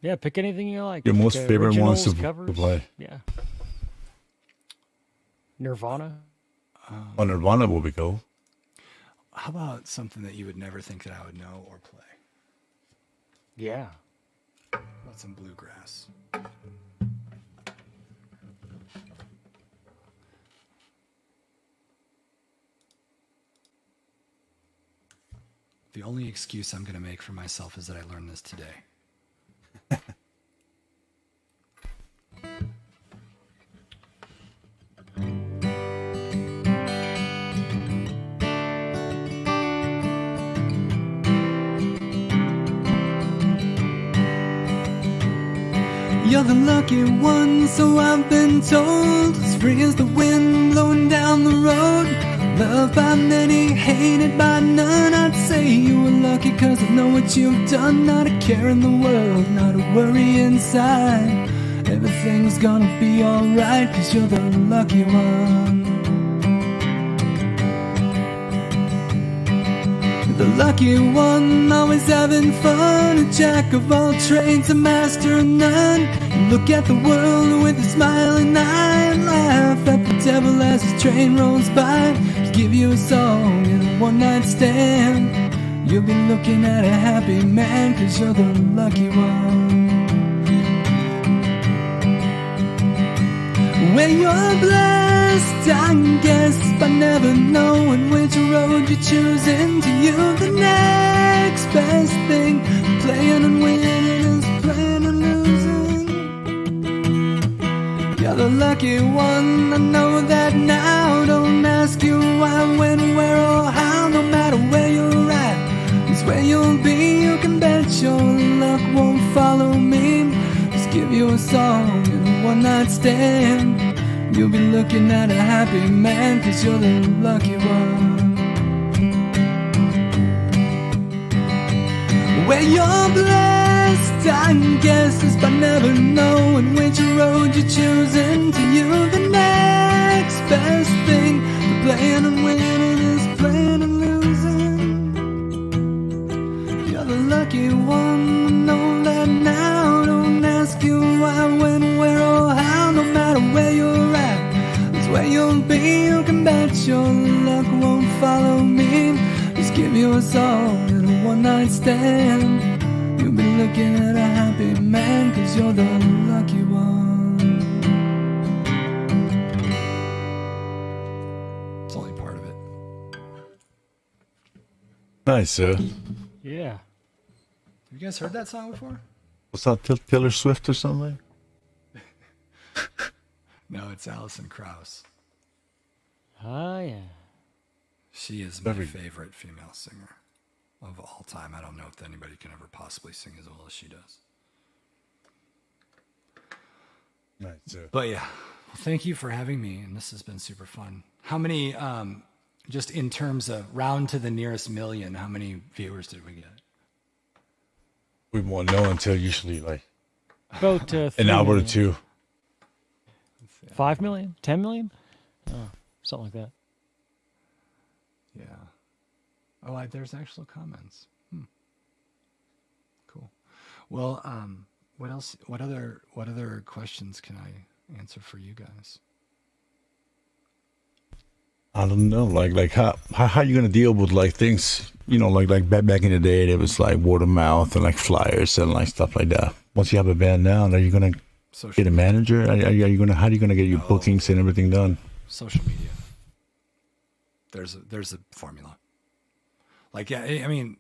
Speaker 1: Yeah, pick anything you like.
Speaker 3: Your most favorite ones to play.
Speaker 1: Yeah. Nirvana.
Speaker 3: Nirvana will be cool.
Speaker 2: How about something that you would never think that I would know or play?
Speaker 1: Yeah.
Speaker 2: How about some bluegrass? The only excuse I'm going to make for myself is that I learned this today. You're the lucky one, so I've been told. As free as the wind blowing down the road. Loved by many, hated by none. I'd say you were lucky cause I know what you've done. Not a care in the world, not a worry inside. Everything's gonna be alright cause you're the lucky one. The lucky one, always having fun. A jack of all trades, a master of none. You look at the world with a smiling eye and laugh at the devil as his train rolls by. He'll give you a song and a one-night stand. You'll be looking at a happy man cause you're the lucky one. When you're blind
Speaker 4: blessed, I guess, by never knowing which road you're choosing. To you, the next best thing, playing and winning is playing and losing. You're the lucky one, I know that now. Don't ask you why, when, where, or how. No matter where you're at, it's where you'll be. You can bet your luck won't follow me. Just give you a song and a one-night stand. You'll be looking at a happy man, 'cause you're the lucky one. Where you're blessed, I guess, is by never knowing which road you're choosing. To you, the next best thing, the playing and winning is playing and losing. You're the lucky one, I know that now. Don't ask you why, when, where, or how. No matter where you're at, it's where you'll be. You can bet your luck won't follow me. Just give you a song and a one-night stand. You'll be looking at a happy man, 'cause you're the lucky one.
Speaker 2: It's only part of it.
Speaker 3: Nice, sir.
Speaker 1: Yeah.
Speaker 2: Have you guys heard that song before?
Speaker 3: What's that, Taylor Swift or something?
Speaker 2: No, it's Alison Krauss.
Speaker 1: Ah, yeah.
Speaker 2: She is my favorite female singer of all time. I don't know if anybody can ever possibly sing as well as she does.
Speaker 3: Nice, sir.
Speaker 2: But yeah, well, thank you for having me, and this has been super fun. How many, just in terms of round to the nearest million, how many viewers did we get?
Speaker 3: We won't know until usually like
Speaker 1: About
Speaker 3: an hour or two.
Speaker 1: 5 million? 10 million? Oh, something like that.
Speaker 2: Yeah. Oh, there's actual comments. Cool. Well, what else? What other questions can I answer for you guys?
Speaker 3: I don't know, like how you gonna deal with like things, you know, like back in the day, there was like word of mouth and like flyers and like stuff like that. Once you have a band now, are you gonna get a manager? How are you gonna get your bookings and everything done?
Speaker 2: Social media. There's a formula. Like, yeah, I mean,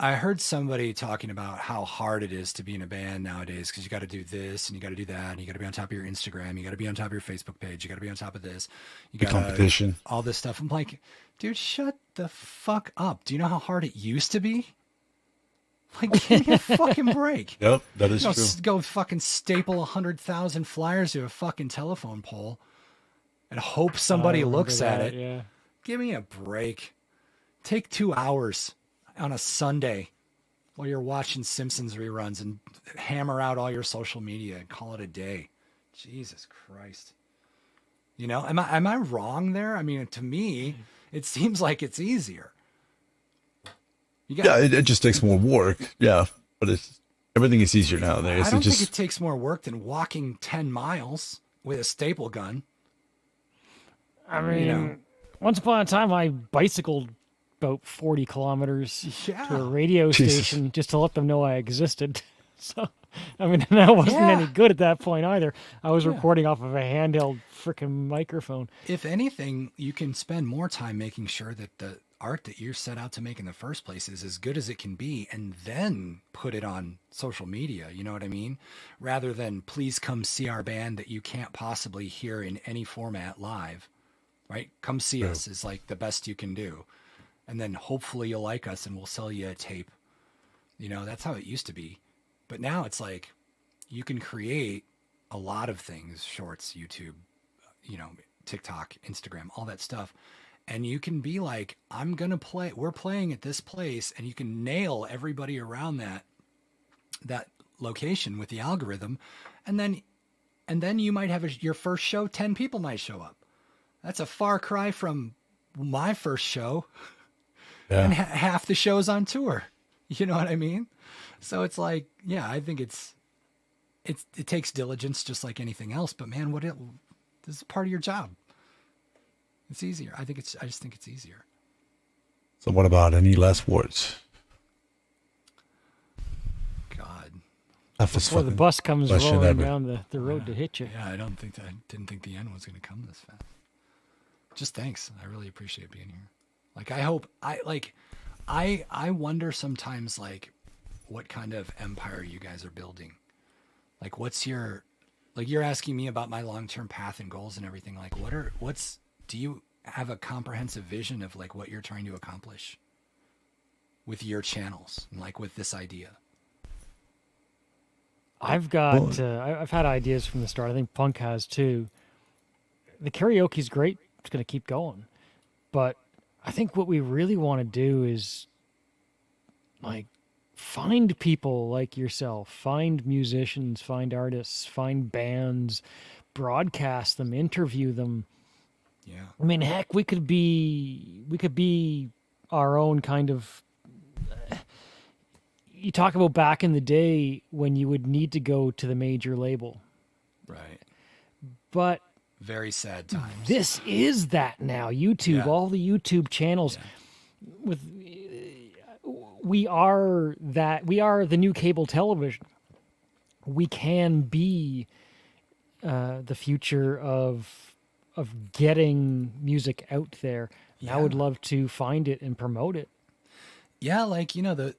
Speaker 2: I heard somebody talking about how hard it is to be in a band nowadays, because you got to do this and you got to do that, and you got to be on top of your Instagram, you got to be on top of your Facebook page, you got to be on top of this, you got
Speaker 3: competition,
Speaker 2: all this stuff. I'm like, dude, shut the fuck up. Do you know how hard it used to be? Like, give me a fucking break.
Speaker 3: Yep, that is true.
Speaker 2: Go fucking staple 100,000 flyers to a fucking telephone pole and hope somebody looks at it.
Speaker 1: Yeah.
Speaker 2: Give me a break. Take 2 hours on a Sunday while you're watching Simpsons reruns and hammer out all your social media and call it a day. Jesus Christ. You know, am I wrong there? I mean, to me, it seems like it's easier.
Speaker 3: It just takes more work. Yeah, but everything is easier nowadays.
Speaker 2: I don't think it takes more work than walking 10 miles with a staple gun.
Speaker 1: I mean, once upon a time, I bicycled about 40 kilometers to a radio station just to let them know I existed. So, I mean, that wasn't any good at that point either. I was recording off of a handheld freaking microphone.
Speaker 2: If anything, you can spend more time making sure that the art that you're set out to make in the first place is as good as it can be, and then put it on social media. You know what I mean? Rather than, please come see our band that you can't possibly hear in any format live, right? Come see us is like the best you can do. And then hopefully you'll like us and we'll sell you a tape. You know, that's how it used to be. But now it's like you can create a lot of things, shorts, YouTube, you know, TikTok, Instagram, all that stuff. And you can be like, we're playing at this place, and you can nail everybody around that location with the algorithm. And then you might have your first show, 10 people might show up. That's a far cry from my first show. Yeah. And half the show's on tour. You know what I mean? So it's like, yeah, I think it takes diligence just like anything else. But man, this is part of your job. It's easier. I just think it's easier.
Speaker 3: So what about any last words?
Speaker 2: God,
Speaker 1: before the bus comes rolling down the road to hit you.
Speaker 2: Yeah, I didn't think the end was going to come this fast. Just thanks. I really appreciate being here. Like, I wonder sometimes, like, what kind of empire you guys are building. Like, you're asking me about my long-term path and goals and everything. Like, do you have a comprehensive vision of like what you're trying to accomplish with your channels and like with this idea?
Speaker 1: I've had ideas from the start. I think Punk has too. The karaoke's great. It's going to keep going. But I think what we really want to do is like find people like yourself, find musicians, find artists, find bands, broadcast them, interview them.
Speaker 2: Yeah.
Speaker 1: I mean, heck, we could be our own kind of. You talk about back in the day when you would need to go to the major label.
Speaker 2: Right.
Speaker 1: But
Speaker 2: very sad times.
Speaker 1: This is that now. YouTube, all the YouTube channels with we are the new cable television. We can be the future of getting music out there. And I would love to find it and promote it.
Speaker 2: Yeah, like, you know,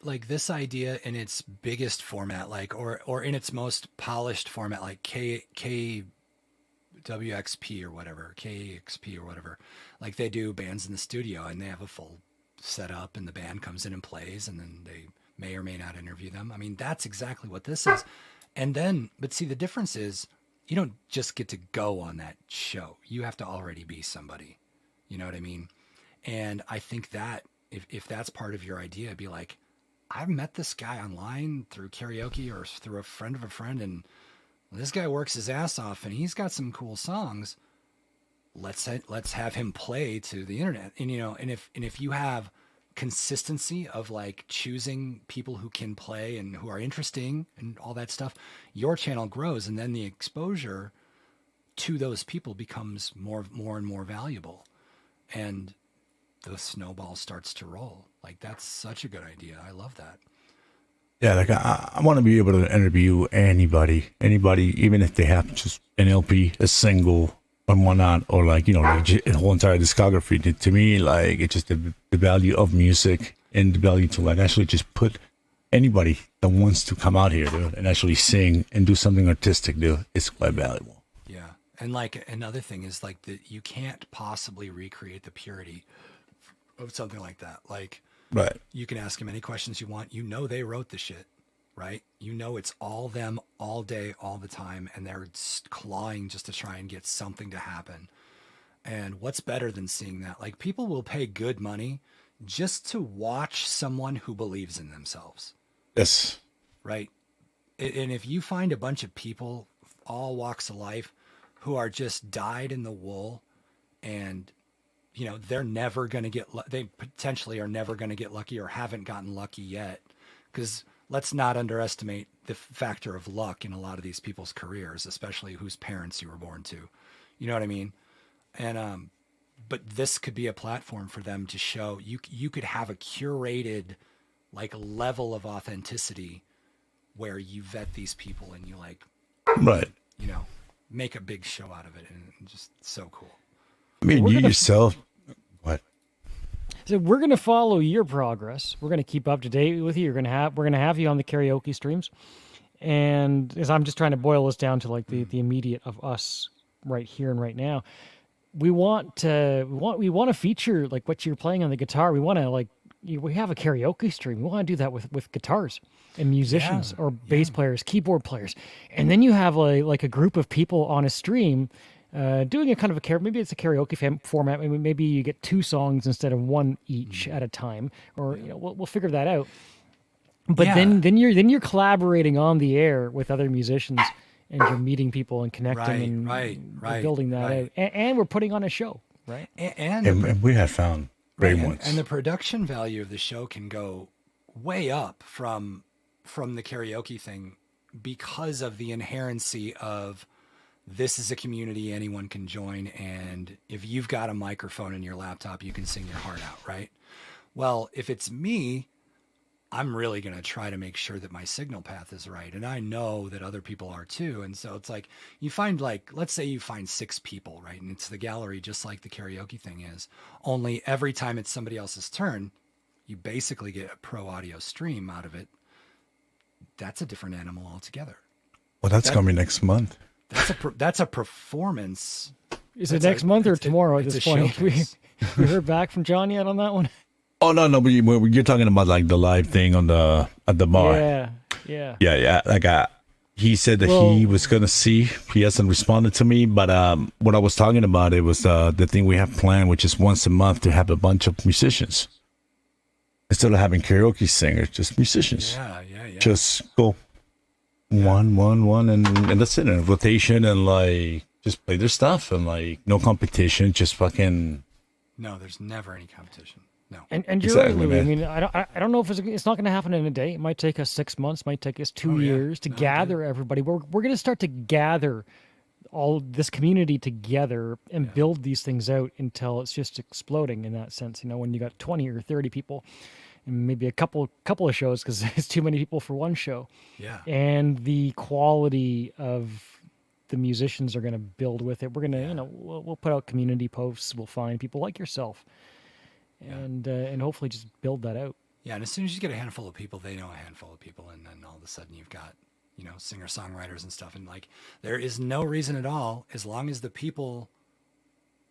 Speaker 2: like this idea in its biggest format, like, or in its most polished format, like KWXP or whatever, KXP or whatever, like they do bands in the studio and they have a full setup and the band comes in and plays and then they may or may not interview them. I mean, that's exactly what this is. And then, but see, the difference is you don't just get to go on that show. You have to already be somebody, you know what I mean? And I think that if that's part of your idea, be like, I've met this guy online through karaoke or through a friend of a friend, and this guy works his ass off and he's got some cool songs. Let's have him play to the internet. And, you know, and if you have consistency of like choosing people who can play and who are interesting and all that stuff, your channel grows. And then the exposure to those people becomes more and more valuable. And the snowball starts to roll. Like, that's such a good idea. I love that.
Speaker 3: Yeah, like I want to be able to interview anybody, even if they have just an LP, a single, or whatnot, or like, you know, like a whole entire discography. To me, like, it's just the value of music and the value to like actually just put anybody that wants to come out here, dude, and actually sing and do something artistic, dude, it's quite valuable.
Speaker 2: Yeah, and like another thing is like that you can't possibly recreate the purity of something like that. Like,
Speaker 3: right,
Speaker 2: you can ask them any questions you want. You know they wrote the shit, right? You know it's all them all day, all the time, and they're clawing just to try and get something to happen. And what's better than seeing that? Like, people will pay good money just to watch someone who believes in themselves.
Speaker 3: Yes.
Speaker 2: Right? And if you find a bunch of people, all walks of life, who are just dyed in the wool and, you know, they're never going to get, they potentially are never going to get lucky or haven't gotten lucky yet. Because let's not underestimate the factor of luck in a lot of these people's careers, especially whose parents you were born to. You know what I mean? And, but this could be a platform for them to show you could have a curated like level of authenticity where you vet these people and you like,
Speaker 3: right,
Speaker 2: you know, make a big show out of it. And just so cool.
Speaker 3: I mean, you yourself, what?
Speaker 1: So we're going to follow your progress. We're going to keep up to date with you. We're going to have you on the karaoke streams. And as I'm just trying to boil this down to like the immediate of us right here and right now, we want to feature like what you're playing on the guitar. We want to like, we have a karaoke stream. We want to do that with guitars and musicians or bass players, keyboard players. And then you have like a group of people on a stream doing a kind of maybe it's a karaoke format. Maybe you get 2 songs instead of 1 each at a time, or you know, we'll figure that out. But then you're collaborating on the air with other musicians, and you're meeting people and connecting and building that out. And we're putting on a show, right?
Speaker 3: And we have found great ones.
Speaker 2: And the production value of the show can go way up from the karaoke thing because of the inherency of this is a community anyone can join, and if you've got a microphone in your laptop, you can sing your heart out, right? Well, if it's me, I'm really going to try to make sure that my signal path is right. And I know that other people are too. And so it's like, you find like, let's say you find 6 people, right? And it's the gallery, just like the karaoke thing is. Only every time it's somebody else's turn, you basically get a pro audio stream out of it. That's a different animal altogether.
Speaker 3: Well, that's coming next month.
Speaker 2: That's a performance.
Speaker 1: Is it next month or tomorrow at this point? We heard back from John yet on that one?
Speaker 3: Oh no, but you're talking about like the live thing at the bar. Yeah. Like he said that he was gonna see. He hasn't responded to me, but what I was talking about, it was the thing we have planned, which is once a month to have a bunch of musicians instead of having karaoke singers, just musicians.
Speaker 2: Yeah.
Speaker 3: Just go one, and that's it. And rotation and like just play their stuff and like no competition, just fucking.
Speaker 2: No, there's never any competition. No.
Speaker 1: And you're right, Louie. I mean, I don't know if it's not going to happen in a day. It might take us 6 months, might take us 2 years to gather everybody. We're going to start to gather all this community together and build these things out until it's just exploding in that sense. You know, when you got 20 or 30 people and maybe a couple of shows because it's too many people for one show.
Speaker 2: Yeah.
Speaker 1: And the quality of the musicians are going to build with it. We're going to, we'll put out community posts. We'll find people like yourself. And hopefully just build that out.
Speaker 2: Yeah, and as soon as you get a handful of people, they know a handful of people, and then all of a sudden you've got, singer-songwriters and stuff. And like, there is no reason at all, as long as the people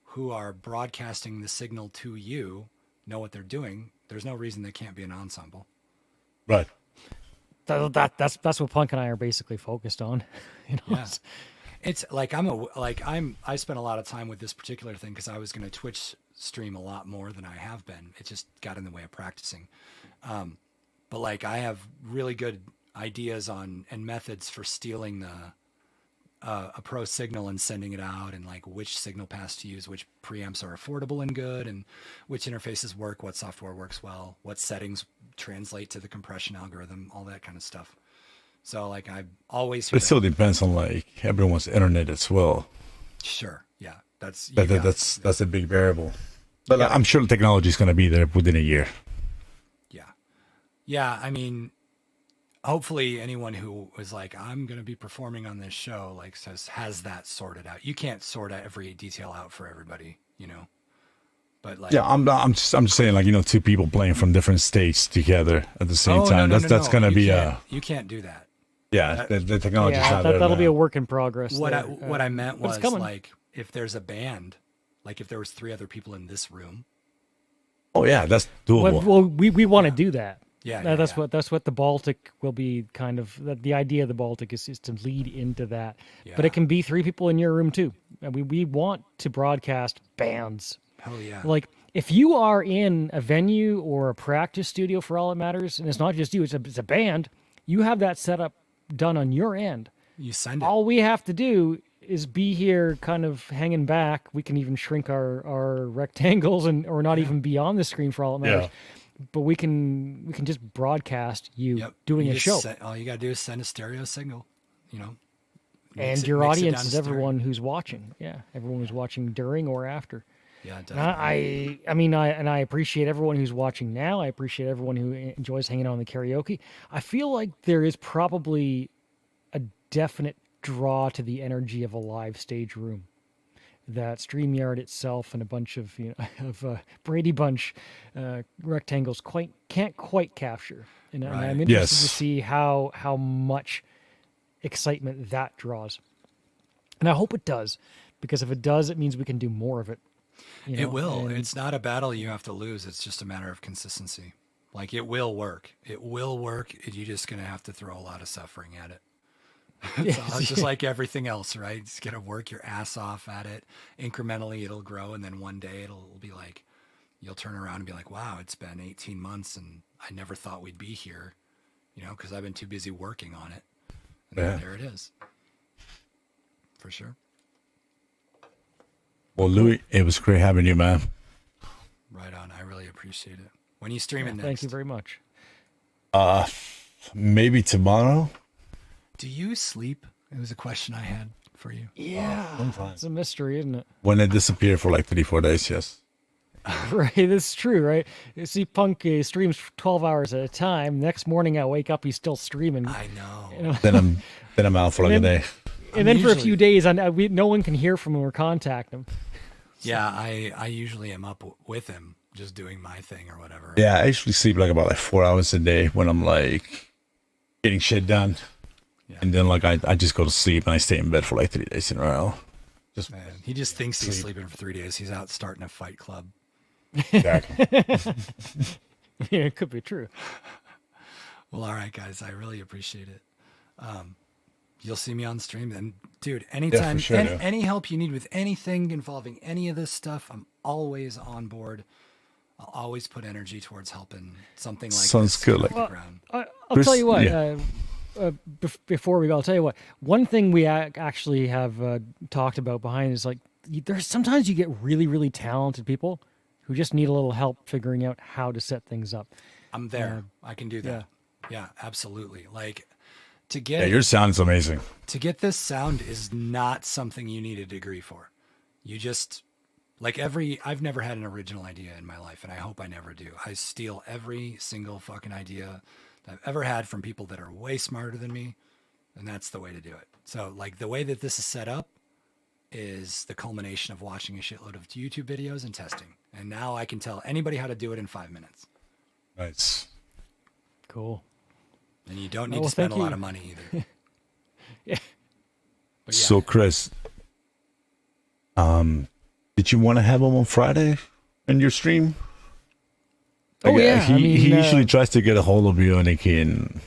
Speaker 2: who are broadcasting the signal to you know what they're doing, there's no reason they can't be an ensemble.
Speaker 3: Right.
Speaker 1: That's what Punk and I are basically focused on.
Speaker 2: Yeah. It's like I spent a lot of time with this particular thing because I was going to Twitch stream a lot more than I have been. It just got in the way of practicing. But like I have really good ideas on and methods for stealing a pro signal and sending it out, and like which signal paths to use, which preamps are affordable and good, and which interfaces work, what software works well, what settings translate to the compression algorithm, all that kind of stuff. So like I always.
Speaker 3: But it still depends on like everyone's internet as well.
Speaker 2: Sure. Yeah. That's a big variable.
Speaker 3: But I'm sure the technology is going to be there within a year.
Speaker 2: Yeah. Yeah. I mean, hopefully anyone who was like, I'm going to be performing on this show, like has that sorted out. You can't sort out every detail out for everybody, but like,
Speaker 3: yeah, I'm just saying like, 2 people playing from different states together at the same time. That's going to be
Speaker 2: you can't do that.
Speaker 3: Yeah. The technology.
Speaker 1: That'll be a work in progress.
Speaker 2: What I meant was like, if there's a band, like if there was 3 other people in this room.
Speaker 3: Oh yeah, that's doable.
Speaker 1: Well, we want to do that.
Speaker 2: Yeah,
Speaker 1: that's what the Baltic will be kind of. The idea of the Baltic is to lead into that. Yeah. But it can be 3 people in your room too. And we want to broadcast bands.
Speaker 2: Oh yeah.
Speaker 1: Like if you are in a venue or a practice studio, for all it matters, and it's not just you, it's a band. You have that setup done on your end.
Speaker 2: You send it.
Speaker 1: All we have to do is be here kind of hanging back. We can even shrink our rectangles or not even be on the screen for all it matters. Yeah. But we can just broadcast you doing a show.
Speaker 2: All you got to do is send a stereo signal,
Speaker 1: And your audience is everyone who's watching. Yeah, everyone who's watching during or after.
Speaker 2: Yeah, definitely.
Speaker 1: I appreciate everyone who's watching now. I appreciate everyone who enjoys hanging out on the karaoke. I feel like there is probably a definite draw to the energy of a live stage room that StreamYard itself and a bunch of Brady Bunch rectangles can't quite capture. And I'm interested to see how much excitement that draws. And I hope it does, because if it does, it means we can do more of it.
Speaker 2: It will. It's not a battle you have to lose. It's just a matter of consistency. Like it will work. It will work. You're just going to have to throw a lot of suffering at it. It's just like everything else, right? You just got to work your ass off at it. Incrementally, it'll grow. And then one day it'll be like, you'll turn around and be like, wow, it's been 18 months and I never thought we'd be here, because I've been too busy working on it. And then there it is. For sure.
Speaker 3: Well, Louie, it was great having you, man.
Speaker 2: Right on. I really appreciate it. When are you streaming next?
Speaker 1: Thank you very much.
Speaker 3: Maybe tomorrow.
Speaker 2: Do you sleep? It was a question I had for you.
Speaker 1: Yeah. It's a mystery, isn't it?
Speaker 3: When it disappeared for like 3-4 days, yes.
Speaker 1: Right, this is true, right? You see, Punk streams 12 hours at a time. Next morning, I wake up, he's still streaming.
Speaker 2: I know.
Speaker 1: You know?
Speaker 3: Then I'm out for like a day.
Speaker 1: And then for a few days, no one can hear from him or contact him.
Speaker 2: Yeah, I usually am up with him, just doing my thing or whatever.
Speaker 3: Yeah, I usually sleep like about 4 hours a day when I'm like getting shit done. Yeah. And then like I just go to sleep and I stay in bed for like 3 days in a row.
Speaker 2: Man, he just thinks he's sleeping for 3 days. He's out starting a fight club.
Speaker 3: Exactly.
Speaker 1: Yeah, it could be true.
Speaker 2: Well, all right, guys, I really appreciate it. You'll see me on stream, and dude, anytime,
Speaker 3: sure,
Speaker 2: any help you need with anything involving any of this stuff, I'm always on board. I'll always put energy towards helping something like
Speaker 3: Sounds
Speaker 2: this.
Speaker 3: good.
Speaker 1: Well, I'll tell you what.
Speaker 3: Yeah.
Speaker 1: Before we go, I'll tell you what. One thing we actually have talked about behind is like there's sometimes you get really, really talented people who just need a little help figuring out how to set things up.
Speaker 2: I'm there. I can do that. Yeah, absolutely. Like to get
Speaker 3: your sound is amazing.
Speaker 2: To get this sound is not something you need a degree for. You just I've never had an original idea in my life, and I hope I never do. I steal every single fucking idea that I've ever had from people that are way smarter than me, and that's the way to do it. So like the way that this is set up is the culmination of watching a shitload of YouTube videos and testing. And now I can tell anybody how to do it in 5 minutes.
Speaker 3: Nice.
Speaker 1: Cool.
Speaker 2: And you don't need to spend a lot of money either.
Speaker 1: Yeah.
Speaker 2: But yeah.
Speaker 3: So Chris, did you want to have him on Friday in your stream?
Speaker 1: Oh yeah,
Speaker 3: he usually tries to get a hold of you, and he can.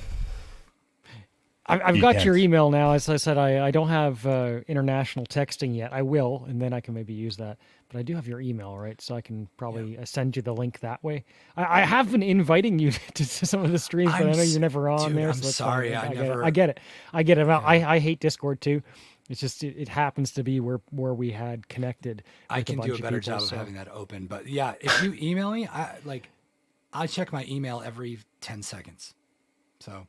Speaker 1: I've got your email now. As I said, I don't have international texting yet. I will, and then I can maybe use that. But I do have your email, right? So I can probably send you the link that way. I have been inviting you to some of the streams, but I know you're never on there.
Speaker 2: I'm
Speaker 1: so
Speaker 2: sorry.
Speaker 1: I get it. I hate Discord too. It's just it happens to be where we had connected.
Speaker 2: I can do a better job of having that open. But yeah, if you email me, I check my email every 10 seconds. So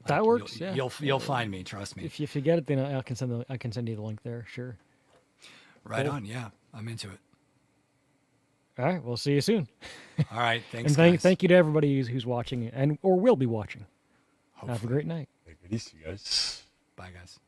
Speaker 1: that works.
Speaker 2: You'll find me. Trust me.
Speaker 1: If you get it, then I can send you the link there. Sure.
Speaker 2: Right on. Yeah, I'm into it.
Speaker 1: All right. We'll see you soon.
Speaker 2: All right. Thanks.
Speaker 1: And thank you to everybody who's watching or will be watching. Hopefully. Have a great night.
Speaker 3: Take it easy, guys.
Speaker 2: Bye, guys.